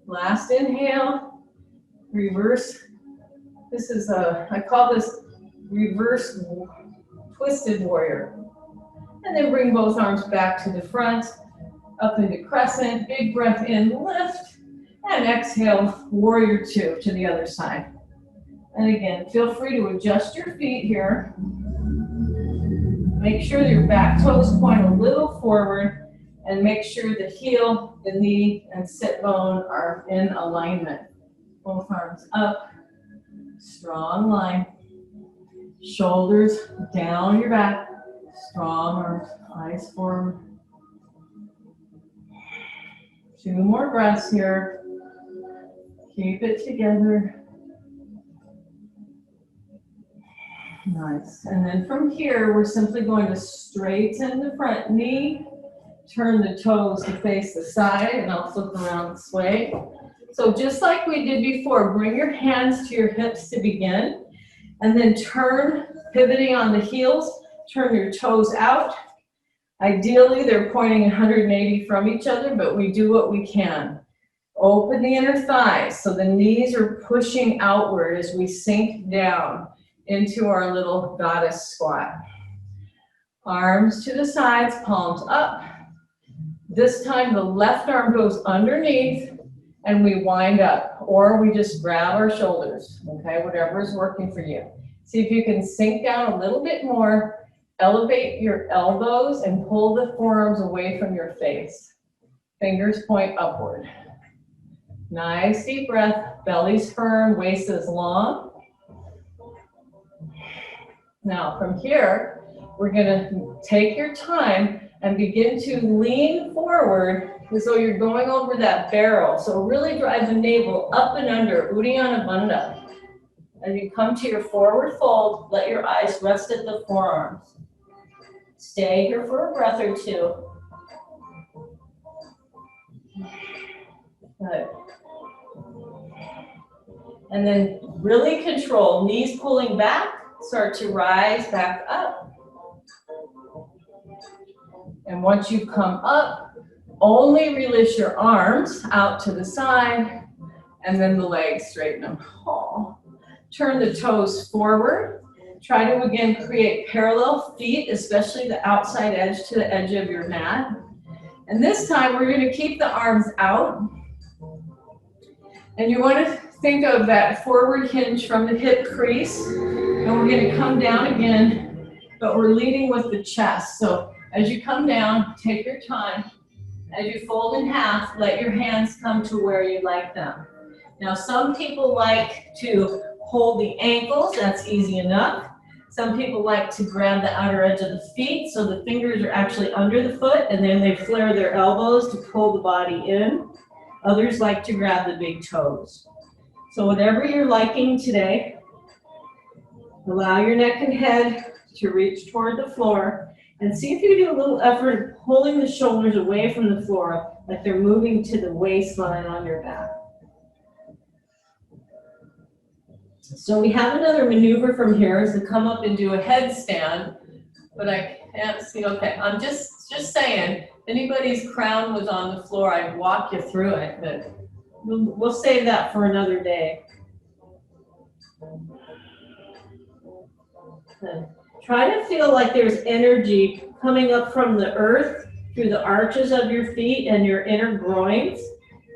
Last inhale, reverse. This is I call this reverse twisted warrior. And then bring both arms back to the front, up into crescent, big breath in, lift, and exhale, warrior two to the other side. And again, feel free to adjust your feet here. Make sure that your back toes point a little forward, and make sure the heel, the knee, and sit bone are in alignment. Both arms up, strong line. Shoulders down your back. Strong arms, eyes forward. 2 more breaths here. Keep it together. Nice. And then from here, we're simply going to straighten the front knee, turn the toes to face the side, and I'll flip around this way. So just like we did before, bring your hands to your hips to begin, and then turn, pivoting on the heels. Turn your toes out. Ideally, they're pointing 180 from each other, but we do what we can. Open the inner thighs, so the knees are pushing outward as we sink down into our little goddess squat. Arms to the sides, palms up. This time, the left arm goes underneath, and we wind up, or we just grab our shoulders, okay? Whatever is working for you. See if you can sink down a little bit more. Elevate your elbows and pull the forearms away from your face. Fingers point upward. Nice deep breath. Belly's firm, waist is long. Now from here, we're going to take your time and begin to lean forward as though you're going over that barrel. So really drive the navel up and under, Uddiyana Bandha. As you come to your forward fold, let your eyes rest at the forearms. Stay here for a breath or two. Good. And then really control, knees pulling back, start to rise back up. And once you come up, only release your arms out to the side, and then the legs, straighten them. Oh. Turn the toes forward. Try to, again, create parallel feet, especially the outside edge to the edge of your mat. And this time, we're going to keep the arms out. And you want to think of that forward hinge from the hip crease. And we're going to come down again, but we're leading with the chest. So as you come down, take your time. As you fold in half, let your hands come to where you'd like them. Now, some people like to hold the ankles. That's easy enough. Some people like to grab the outer edge of the feet, so the fingers are actually under the foot, and then they flare their elbows to pull the body in. Others like to grab the big toes. So whatever you're liking today, allow your neck and head to reach toward the floor, and see if you do a little effort pulling the shoulders away from the floor, like they're moving to the waistline on your back. So we have another maneuver from here is to come up and do a headstand, but I can't see. Okay, I'm just saying, if anybody's crown was on the floor, I'd walk you through it, but We'll save that for another day. Okay. Try to feel like there's energy coming up from the earth through the arches of your feet and your inner groins.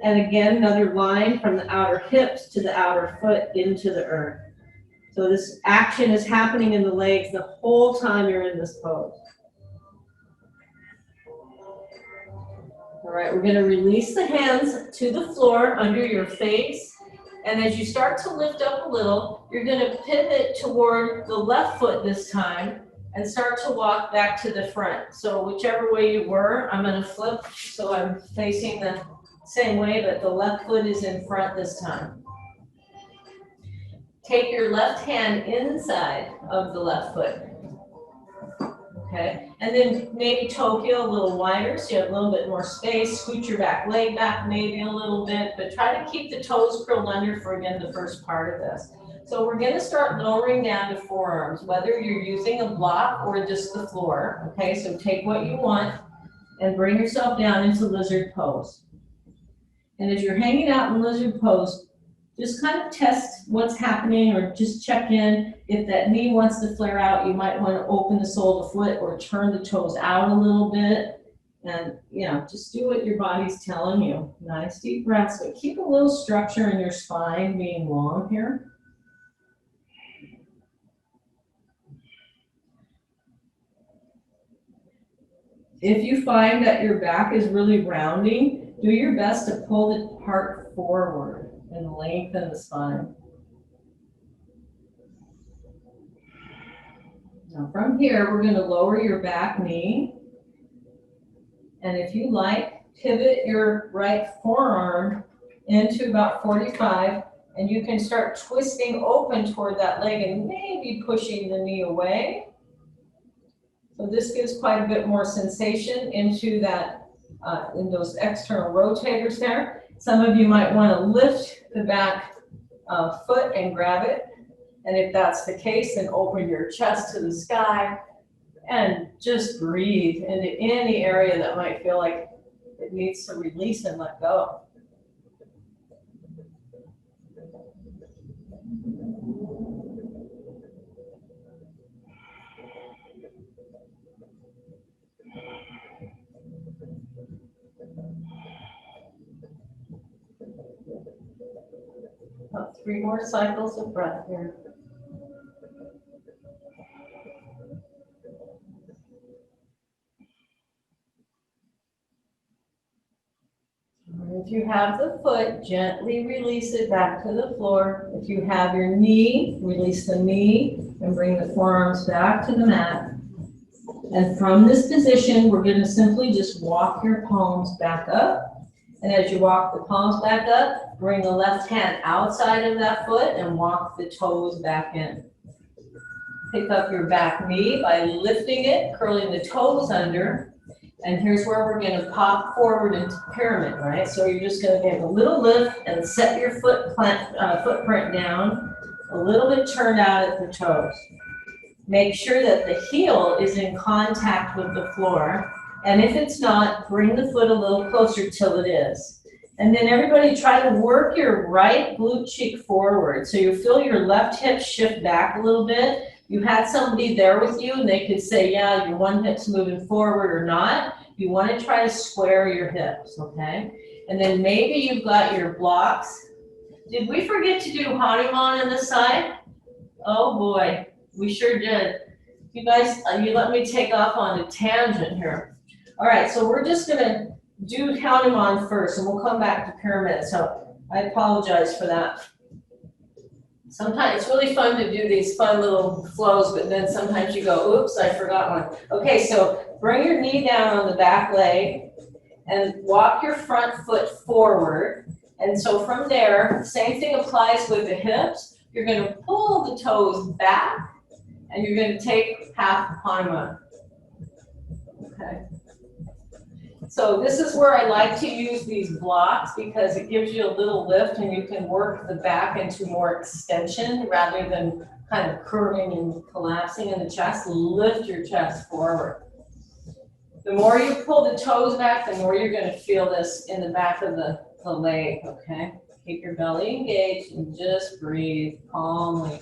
And again, another line from the outer hips to the outer foot into the earth. So this action is happening in the legs the whole time you're in this pose. All right, we're going to release the hands to the floor under your face. And as you start to lift up a little, you're going to pivot toward the left foot this time and start to walk back to the front. So whichever way you were, I'm going to flip so I'm facing the same way, but the left foot is in front this time. Take your left hand inside of the left foot. Okay, and then maybe toe heel a little wider so you have a little bit more space. Scoot your back leg back maybe a little bit, but try to keep the toes curled under for, again, the first part of this. So we're going to start lowering down to forearms, whether you're using a block or just the floor. Okay, so take what you want and bring yourself down into lizard pose. And as you're hanging out in lizard pose, just kind of test what's happening or just check in. If that knee wants to flare out, you might want to open the sole of the foot or turn the toes out a little bit. And, just do what your body's telling you. Nice deep breaths, but keep a little structure in your spine being long here. If you find that your back is really rounding, do your best to pull the heart forward and lengthen the spine. Now from here, we're going to lower your back knee. And if you like, pivot your right forearm into about 45, and you can start twisting open toward that leg and maybe pushing the knee away. So this gives quite a bit more sensation into that, in those external rotators there. Some of you might want to lift the back foot and grab it. And if that's the case, then open your chest to the sky and just breathe into any area that might feel like it needs to release and let go. About 3 more cycles of breath here. If you have the foot, gently release it back to the floor. If you have your knee, release the knee and bring the forearms back to the mat. And from this position, we're going to simply just walk your palms back up. And as you walk the palms back up, bring the left hand outside of that foot and walk the toes back in. Pick up your back knee by lifting it, curling the toes under. And here's where we're going to pop forward into pyramid, right? So you're just going to give a little lift and set your footprint down, a little bit turned out at the toes. Make sure that the heel is in contact with the floor. And if it's not, bring the foot a little closer till it is. And then everybody try to work your right glute cheek forward. So you feel your left hip shift back a little bit. You had somebody there with you and they could say, yeah, your one hip's moving forward or not. You want to try to square your hips, okay? And then maybe you've got your blocks. Did we forget to do Hanuman on this side? Oh boy, we sure did. You guys, you let me take off on a tangent here. All right, so we're just gonna do Hanuman first and we'll come back to pyramid. So I apologize for that. Sometimes it's really fun to do these fun little flows, but then sometimes you go, oops, I forgot one. Okay, so bring your knee down on the back leg and walk your front foot forward. And so from there, same thing applies with the hips. You're going to pull the toes back and you're going to take half Hanuman. Okay. So this is where I like to use these blocks because it gives you a little lift and you can work the back into more extension rather than kind of curving and collapsing in the chest. Lift your chest forward. The more you pull the toes back, the more you're going to feel this in the back of the the lake, okay? Keep your belly engaged and just breathe calmly.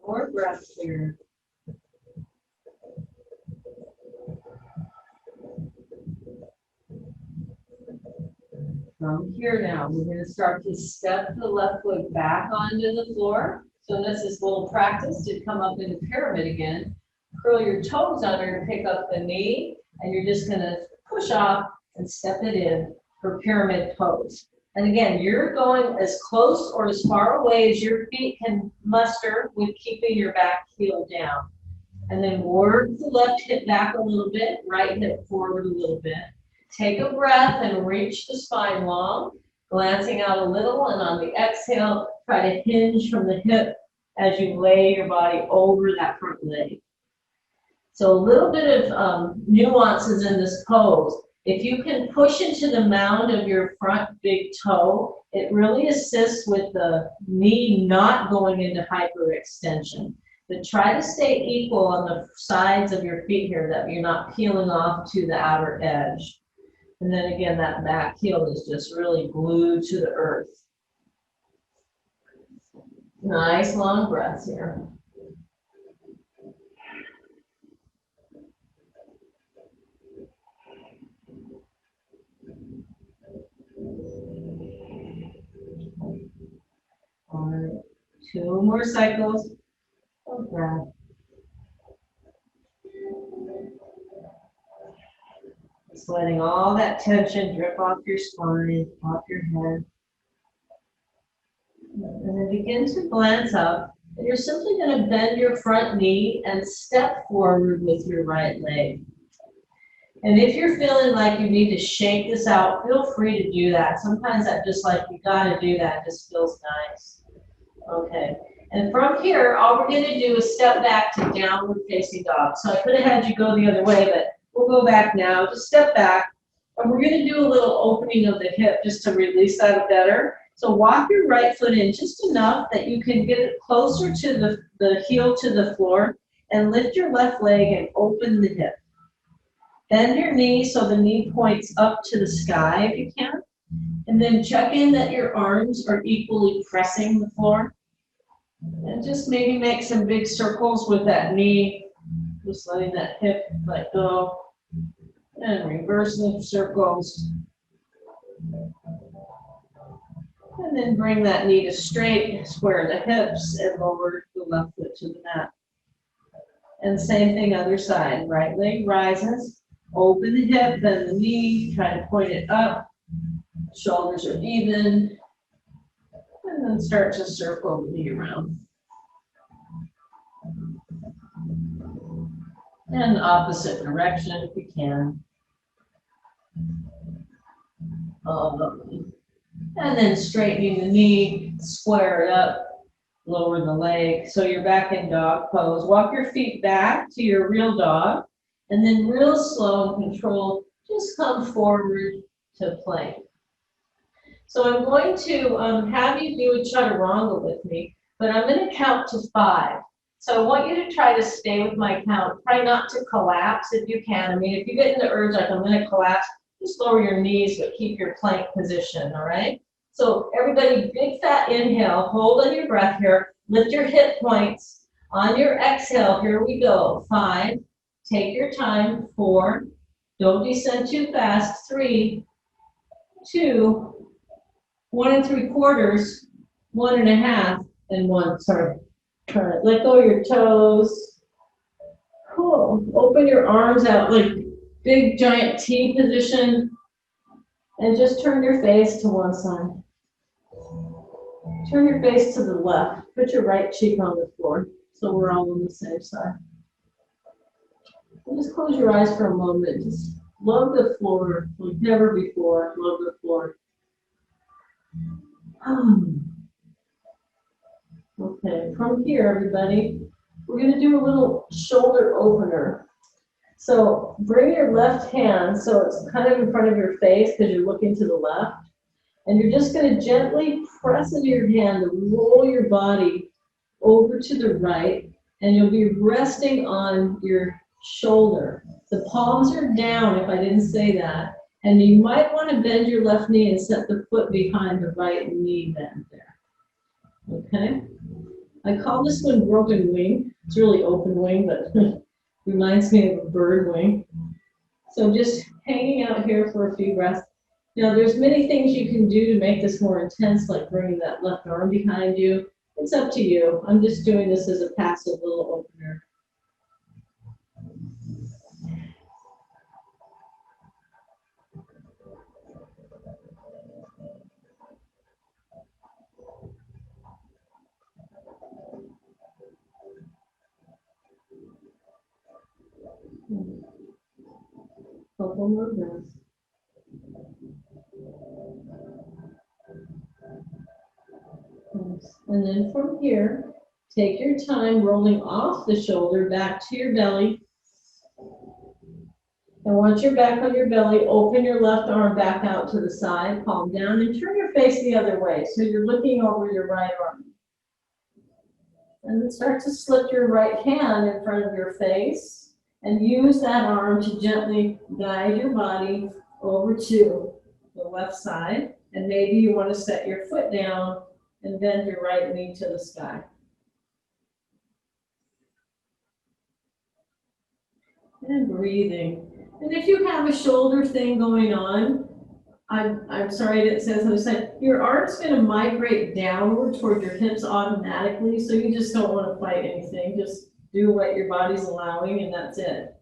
More breaths here. From here now, we're going to start to step the left foot back onto the floor. So this is a little practice to come up into pyramid again. Curl your toes under and pick up the knee, and you're just going to push off and step it in for pyramid pose. And again, you're going as close or as far away as your feet can muster with keeping your back heel down. And then work the left hip back a little bit, right hip forward a little bit. Take a breath and reach the spine long, glancing out a little, and on the exhale, try to hinge from the hip as you lay your body over that front leg. So a little bit of nuances in this pose. If you can push into the mound of your front big toe, it really assists with the knee not going into hyperextension. But try to stay equal on the sides of your feet here, that you're not peeling off to the outer edge. And then again, that back heel is just really glued to the earth. Nice long breaths here. All right, 2 more cycles of breath. Just letting all that tension drip off your spine, off your head. And then begin to glance up. And you're simply going to bend your front knee and step forward with your right leg. And if you're feeling like you need to shake this out, feel free to do that. Sometimes that just like, you got to do that, just feels nice. Okay. And from here, all we're going to do is step back to downward facing dog. So I could have had you go the other way, but we'll go back now. Just step back. And we're going to do a little opening of the hip just to release that better. So walk your right foot in just enough that you can get it closer to the heel to the floor, and lift your left leg and open the hip. Bend your knee so the knee points up to the sky if you can. And then check in that your arms are equally pressing the floor. And just maybe make some big circles with that knee, just letting that hip let go. And reverse the circles. And then bring that knee to straight, square the hips, and lower the left foot to the mat. And same thing, other side. Right leg rises, open the hip, bend the knee, try to point it up. Shoulders are even. And then start to circle the knee around. And opposite direction if you can. And then straightening the knee, square it up, lower the leg. So you're back in dog pose. Walk your feet back to your real dog, and then real slow and controlled, just come forward to plank. So I'm going to have you do a chaturanga with me, but I'm going to count to 5. So I want you to try to stay with my count. Try not to collapse if you can. I mean, if you get in the urge, like I'm going to collapse, just lower your knees, but keep your plank position, all right? So everybody, big fat inhale, hold on your breath here, lift your hip points. On your exhale, here we go. 5, take your time. 4, don't descend too fast. 3, 2, 1 3/4, 1 1/2, and 1. Sorry. Turn it. Let go of your toes. Cool. Open your arms out like big giant T position, and just turn your face to one side. Turn your face to the left. Put your right cheek on the floor so we're all on the same side. And just close your eyes for a moment. Just love the floor like never before. Love the floor. Okay, from here, everybody, we're going to do a little shoulder opener. So bring your left hand, so it's kind of in front of your face because you're looking to the left. And you're just going to gently press into your hand to roll your body over to the right. And you'll be resting on your shoulder. The palms are down, if I didn't say that. And you might want to bend your left knee and set the foot behind the right knee bend there. Okay? I call this one broken wing. It's really open wing, but reminds me of a bird wing. So just hanging out here for a few breaths. Now, there's many things you can do to make this more intense, like bringing that left arm behind you. It's up to you. I'm just doing this as a passive little opener. Couple more breaths. And then from here, take your time rolling off the shoulder back to your belly. And once you're back on your belly, open your left arm back out to the side, palm down, and turn your face the other way. So you're looking over your right arm. And then start to slip your right hand in front of your face and use that arm to gently guide your body over to the left side. And maybe you want to set your foot down and bend your right knee to the sky. And breathing. And if you have a shoulder thing going on, I'm sorry I didn't say this on the side, your arm's going to migrate downward toward your hips automatically, so you just don't want to fight anything. Just do what your body's allowing, and that's it.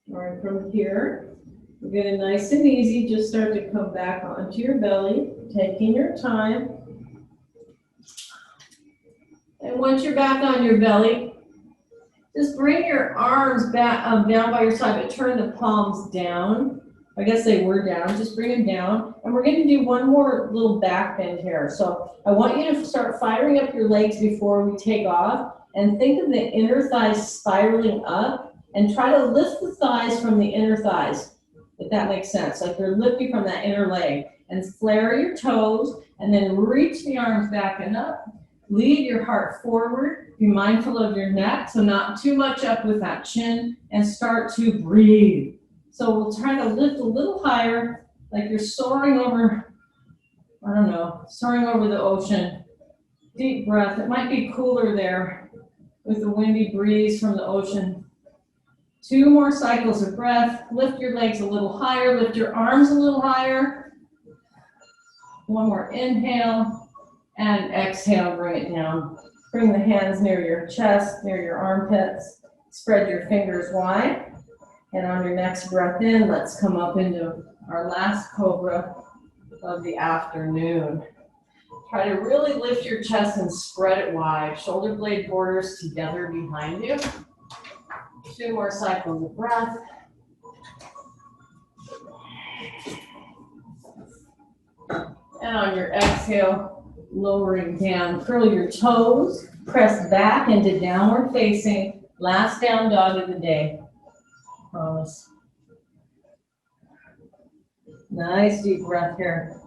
All right, from here, we're getting nice and easy. Just start to come back onto your belly, taking your time. And once you're back on your belly, just bring your arms back down by your side, but turn the palms down. I guess they were down. Just bring them down. And we're going to do one more little back bend here. So I want you to start firing up your legs before we take off. And think of the inner thighs spiraling up. And try to lift the thighs from the inner thighs, if that makes sense. Like they're lifting from that inner leg. And flare your toes, and then reach the arms back and up. Lead your heart forward. Be mindful of your neck, so not too much up with that chin. And start to breathe. So we'll try to lift a little higher, like you're soaring over, I don't know, soaring over the ocean. Deep breath. It might be cooler there with the windy breeze from the ocean. 2 more cycles of breath. Lift your legs a little higher. Lift your arms a little higher. 1 more inhale. And exhale, bring it down. Bring the hands near your chest, near your armpits. Spread your fingers wide. And on your next breath in, let's come up into our last cobra of the afternoon. Try to really lift your chest and spread it wide. Shoulder blade borders together behind you. 2 more cycles of breath. And on your exhale, lowering down, curl your toes, press back into downward facing, last down dog of the day. Promise. Nice deep breath here.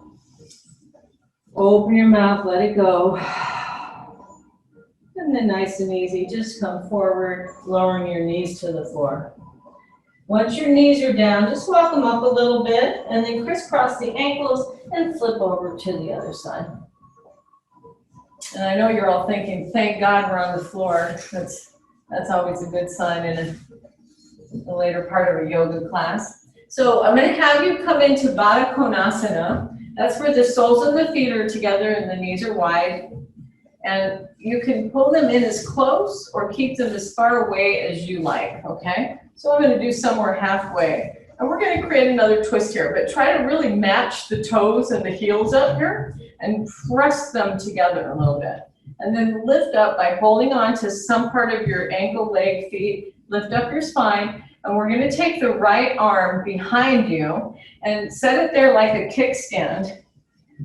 Open your mouth, let it go. And then nice and easy, just come forward, lowering your knees to the floor. Once your knees are down, just walk them up a little bit, and then crisscross the ankles and flip over to the other side. And I know you're all thinking, thank God we're on the floor. That's always a good sign in the later part of a yoga class. So I'm going to have you come into Baddha Konasana. That's where the soles of the feet are together and the knees are wide. And you can pull them in as close or keep them as far away as you like, okay? So I'm going to do somewhere halfway. And we're going to create another twist here, but try to really match the toes and the heels up here and press them together a little bit. And then lift up by holding on to some part of your ankle, leg, feet. Lift up your spine. And we're going to take the right arm behind you and set it there like a kickstand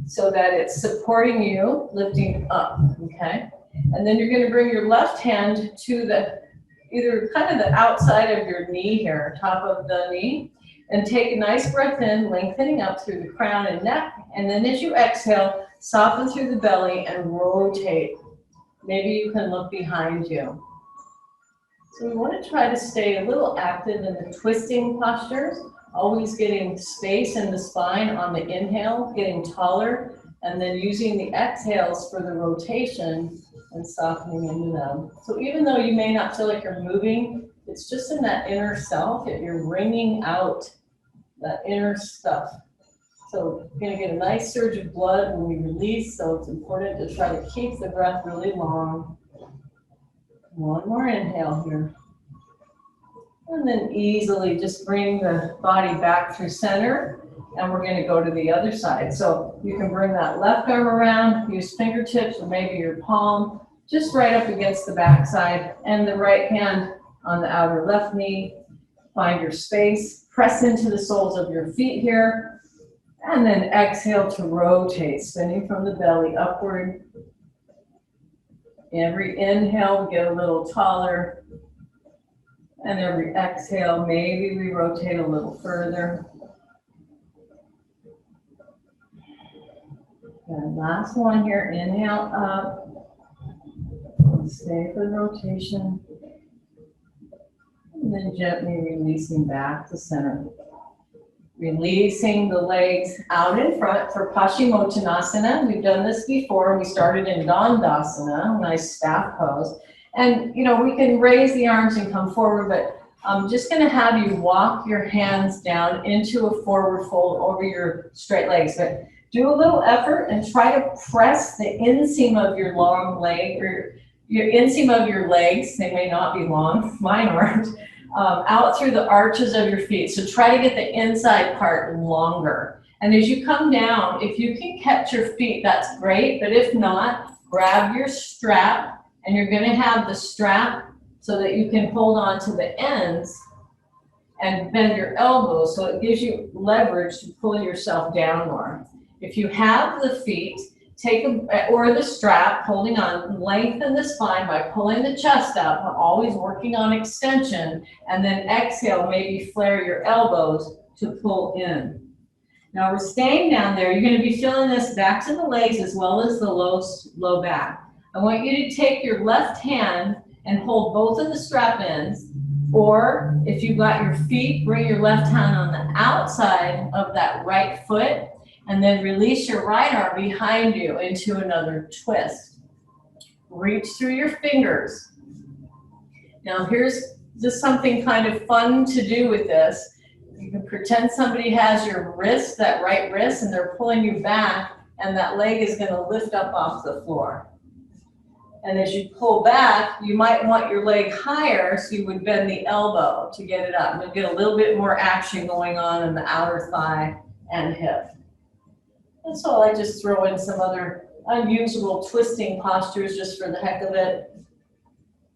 so that it's supporting you, lifting up, okay? And then you're going to bring your left hand to the either kind of the outside of your knee here, top of the knee, and take a nice breath in, lengthening up through the crown and neck. And then as you exhale, soften through the belly and rotate. Maybe you can look behind you. So we want to try to stay a little active in the twisting postures, always getting space in the spine on the inhale, getting taller, and then using the exhales for the rotation and softening into them. So even though you may not feel like you're moving, it's just in that inner self that you're wringing out that inner stuff. So you're going to get a nice surge of blood when we release, so it's important to try to keep the breath really long. One more inhale here. And then easily just bring the body back through center, and we're going to go to the other side. So you can bring that left arm around, use fingertips or maybe your palm, just right up against the back side, and the right hand on the outer left knee. Find your space, press into the soles of your feet here, and then exhale to rotate, spinning from the belly upward. Every inhale, we get a little taller, and every exhale, maybe we rotate a little further. And last one here, inhale up, stay for the rotation, and then gently releasing back to center. Releasing the legs out in front for Paschimottanasana. We've done this before. We started in Dandasana, nice staff pose. And, you know, we can raise the arms and come forward, but I'm just going to have you walk your hands down into a forward fold over your straight legs. But do a little effort and try to press the inseam of your long leg, or your inseam of your legs. They may not be long, mine aren't. Out through the arches of your feet. So try to get the inside part longer. And as you come down, if you can catch your feet, that's great. But if not, grab your strap, and you're going to have the strap so that you can hold on to the ends and bend your elbows, so it gives you leverage to pull yourself down more. If you have the feet, or the strap, holding on, lengthen the spine by pulling the chest up, always working on extension, and then exhale, maybe flare your elbows to pull in. Now we're staying down there. You're going to be feeling this back to the legs as well as the low back. I want you to take your left hand and hold both of the strap ends, or if you've got your feet, bring your left hand on the outside of that right foot, and then release your right arm behind you into another twist. Reach through your fingers. Now here's just something kind of fun to do with this. You can pretend somebody has your wrist, that right wrist, and they're pulling you back, and that leg is going to lift up off the floor. And as you pull back, you might want your leg higher, so you would bend the elbow to get it up. You'll get a little bit more action going on in the outer thigh and hip. And so I just throw in some other unusual twisting postures just for the heck of it.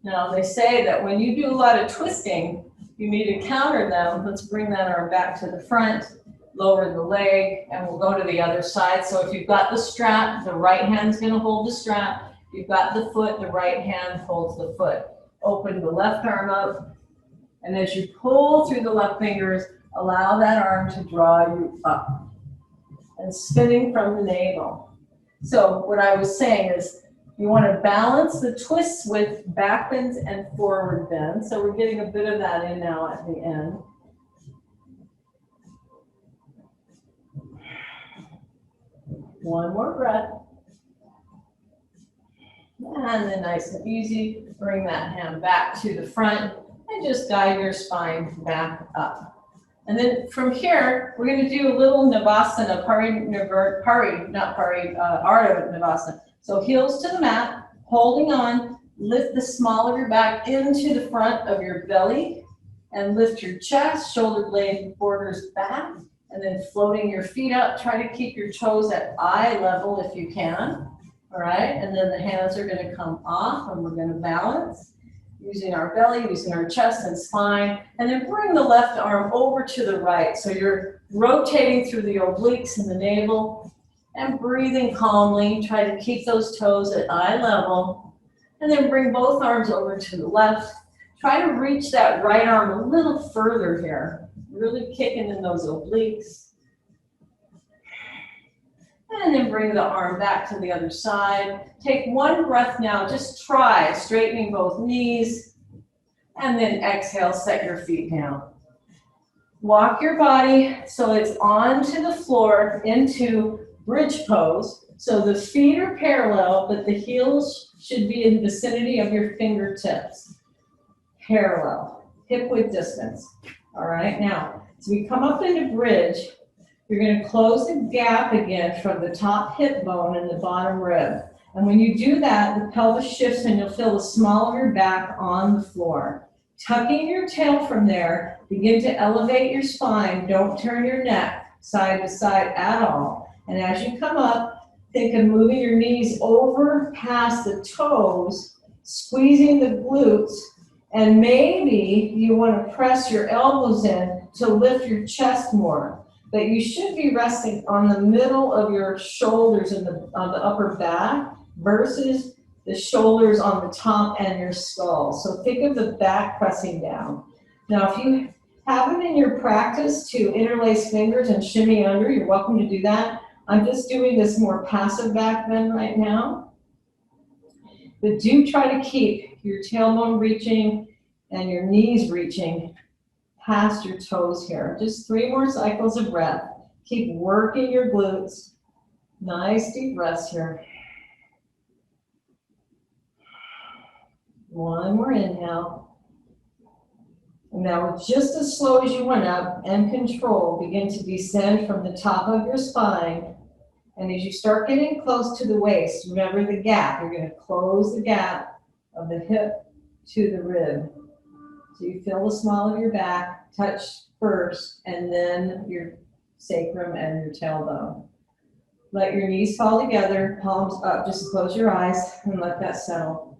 Now they say that when you do a lot of twisting, you need to counter them. Let's bring that arm back to the front, lower the leg, and we'll go to the other side. So if you've got the strap, the right hand's going to hold the strap. If you've got the foot, the right hand holds the foot. Open the left arm up, and as you pull through the left fingers, allow that arm to draw you up. And spinning from the navel. So what I was saying is you want to balance the twists with back bends and forward bends. So we're getting a bit of that in now at the end. One more breath. And then nice and easy, bring that hand back to the front and just guide your spine back up. And then from here, we're going to do a little Navasana, Ardha Navasana. So heels to the mat, holding on, lift the small of your back into the front of your belly, And lift your chest, shoulder blade borders back, and then floating your feet up. Try to keep your toes at eye level if you can. All right, and then the hands are gonna come off and we're gonna balance using our belly, using our chest and spine, and then bring the left arm over to the right. So you're rotating through the obliques and the navel and breathing calmly. Try to keep those toes at eye level, and then bring both arms over to the left. Try to reach that right arm a little further here, really kicking in those obliques. And then bring the arm back to the other side. Take one breath now, just try straightening both knees. And then exhale, set your feet down. Walk your body so it's onto the floor into bridge pose. So the feet are parallel, but the heels should be in the vicinity of your fingertips. Parallel, hip width distance. All right, now, as we come up into bridge, you're going to close the gap again from the top hip bone and the bottom rib. And when you do that, the pelvis shifts and you'll feel the small of your back on the floor. Tucking your tail from there, begin to elevate your spine. Don't turn your neck side to side at all. And as you come up, think of moving your knees over past the toes, squeezing the glutes, and maybe you want to press your elbows in to lift your chest more. But you should be resting on the middle of your shoulders and on the upper back versus the shoulders on the top and your skull. So think of the back pressing down. Now, if you have it in your practice to interlace fingers and shimmy under, you're welcome to do that. I'm just doing this more passive back bend right now. But do try to keep your tailbone reaching and your knees reaching past your toes here. Just 3 more cycles of breath. Keep working your glutes. Nice deep breaths here. 1 more inhale. And now just as slow as you went up and control, begin to descend from the top of your spine. And as you start getting close to the waist, remember the gap. You're going to close the gap of the hip to the rib. So you feel the small of your back, touch first, and then your sacrum and your tailbone. Let your knees fall together, palms up. Just close your eyes and let that settle.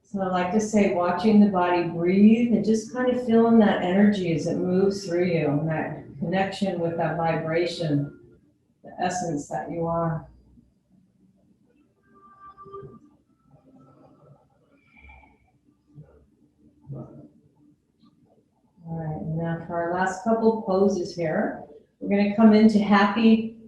So I like to say, watching the body breathe and just kind of feeling that energy as it moves through you, and that connection with that vibration, the essence that you are. All right, now for our last couple poses here, we're going to come into happy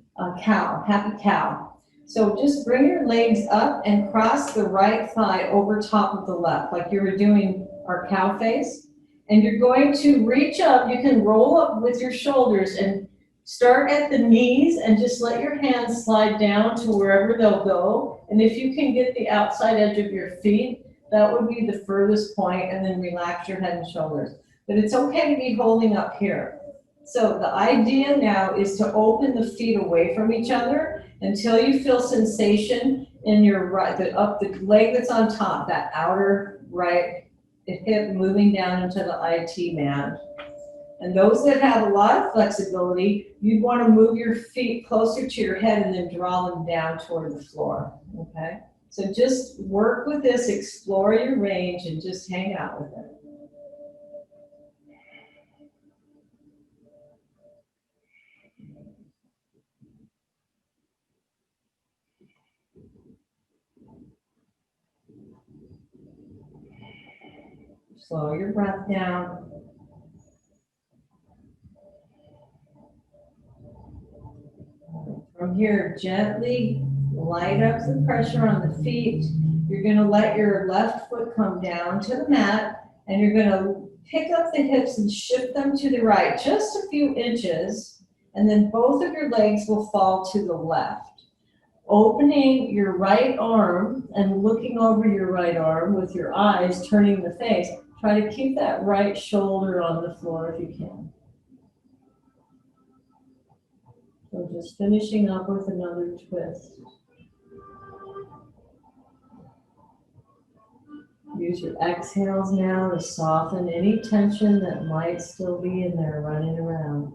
cow. So just bring your legs up and cross the right thigh over top of the left, like you were doing our cow face. And you're going to reach up. You can roll up with your shoulders and start at the knees and just let your hands slide down to wherever they'll go. And if you can get the outside edge of your feet, that would be the furthest point, and then relax your head and shoulders. But it's okay to be holding up here. So the idea now is to open the feet away from each other until you feel sensation in your right, the leg that's on top, that outer right hip moving down into the IT mat. And those that have a lot of flexibility, you'd want to move your feet closer to your head and then draw them down toward the floor, okay? So just work with this, explore your range, and just hang out with it. Slow your breath down. From here, gently light up the pressure on the feet. You're going to let your left foot come down to the mat, and you're going to pick up the hips and shift them to the right, just a few inches, and then both of your legs will fall to the left. Opening your right arm and looking over your right arm with your eyes, turning the face. Try to keep that right shoulder on the floor if you can. So just finishing up with another twist. Use your exhales now to soften any tension that might still be in there running around.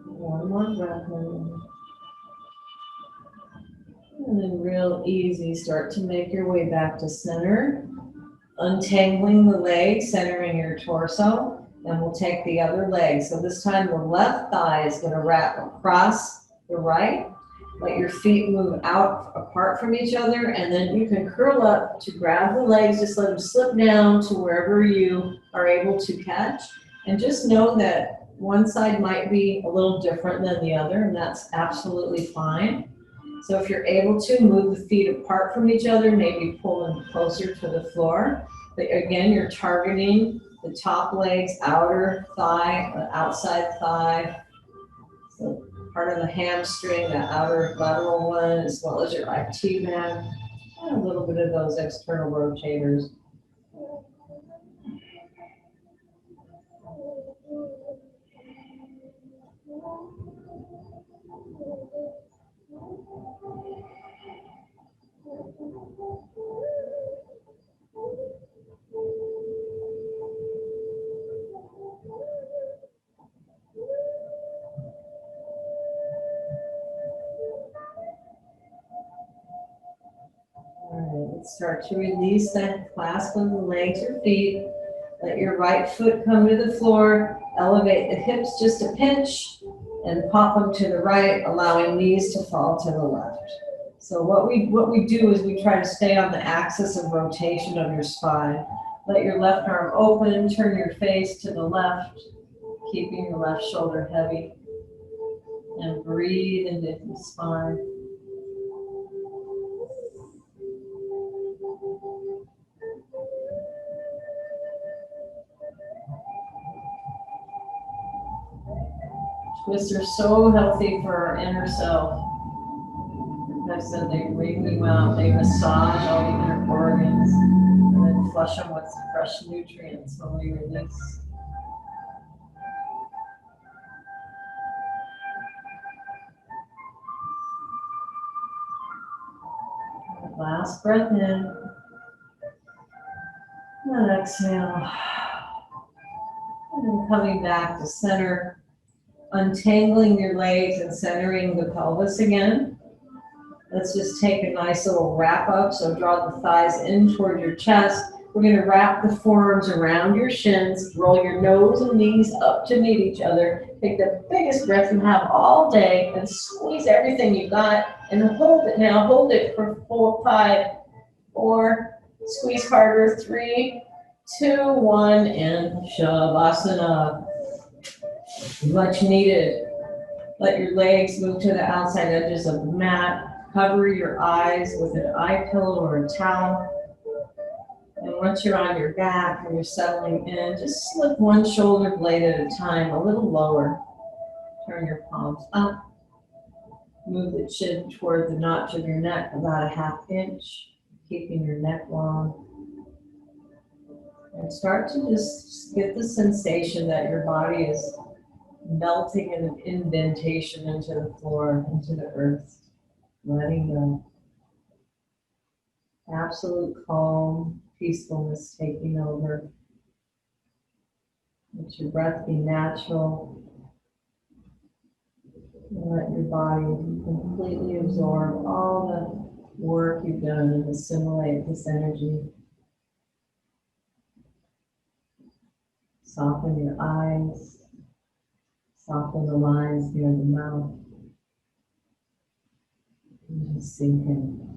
One more breath in. And then real easy, start to make your way back to center. Untangling the leg, centering your torso. Then we'll take the other leg. So this time the left thigh is going to wrap across the right. Let your feet move out apart from each other, and then you can curl up to grab the legs. Just let them slip down to wherever you are able to catch. And just know that one side might be a little different than the other, and that's absolutely fine. So if you're able to, move the feet apart from each other, maybe pull them closer to the floor. But again, you're targeting the top leg's outer thigh, the outside thigh. So part of the hamstring, the outer lateral one, as well as your IT band, and a little bit of those external rotators. Let's start to release that clasp of the legs or feet. Let your right foot come to the floor. Elevate the hips just a pinch and pop them to the right, allowing knees to fall to the left. So what we do is we try to stay on the axis of rotation of your spine. Let your left arm open, turn your face to the left, keeping your left shoulder heavy. And breathe into the spine. Twists are so healthy for our inner self. Like I said, they bring you out, they massage all the inner organs, and then flush them with fresh nutrients when we release. Last breath in, and exhale. And then coming back to center, untangling your legs and centering the pelvis again. Let's just take a nice little wrap up. So draw the thighs in toward your chest. We're going to wrap the forearms around your shins. Roll your nose and knees up to meet each other. Take the biggest breath you have all day and squeeze everything you got. And hold it now. Hold it for 4, 5, 4. Squeeze harder. 3, 2, 1. And Shavasana. Much needed. Let your legs move to the outside edges of the mat. Cover your eyes with an eye pillow or a towel. And once you're on your back and you're settling in, just slip one shoulder blade at a time, a little lower. Turn your palms up. Move the chin toward the notch of your neck about a 1/2 inch, keeping your neck long. And start to just get the sensation that your body is melting in an indentation into the floor, into the earth. Letting go. Absolute calm, peacefulness taking over. Let your breath be natural. And let your body completely absorb all the work you've done and assimilate this energy. Soften your eyes. Soften the lines near the mouth. And just sink in.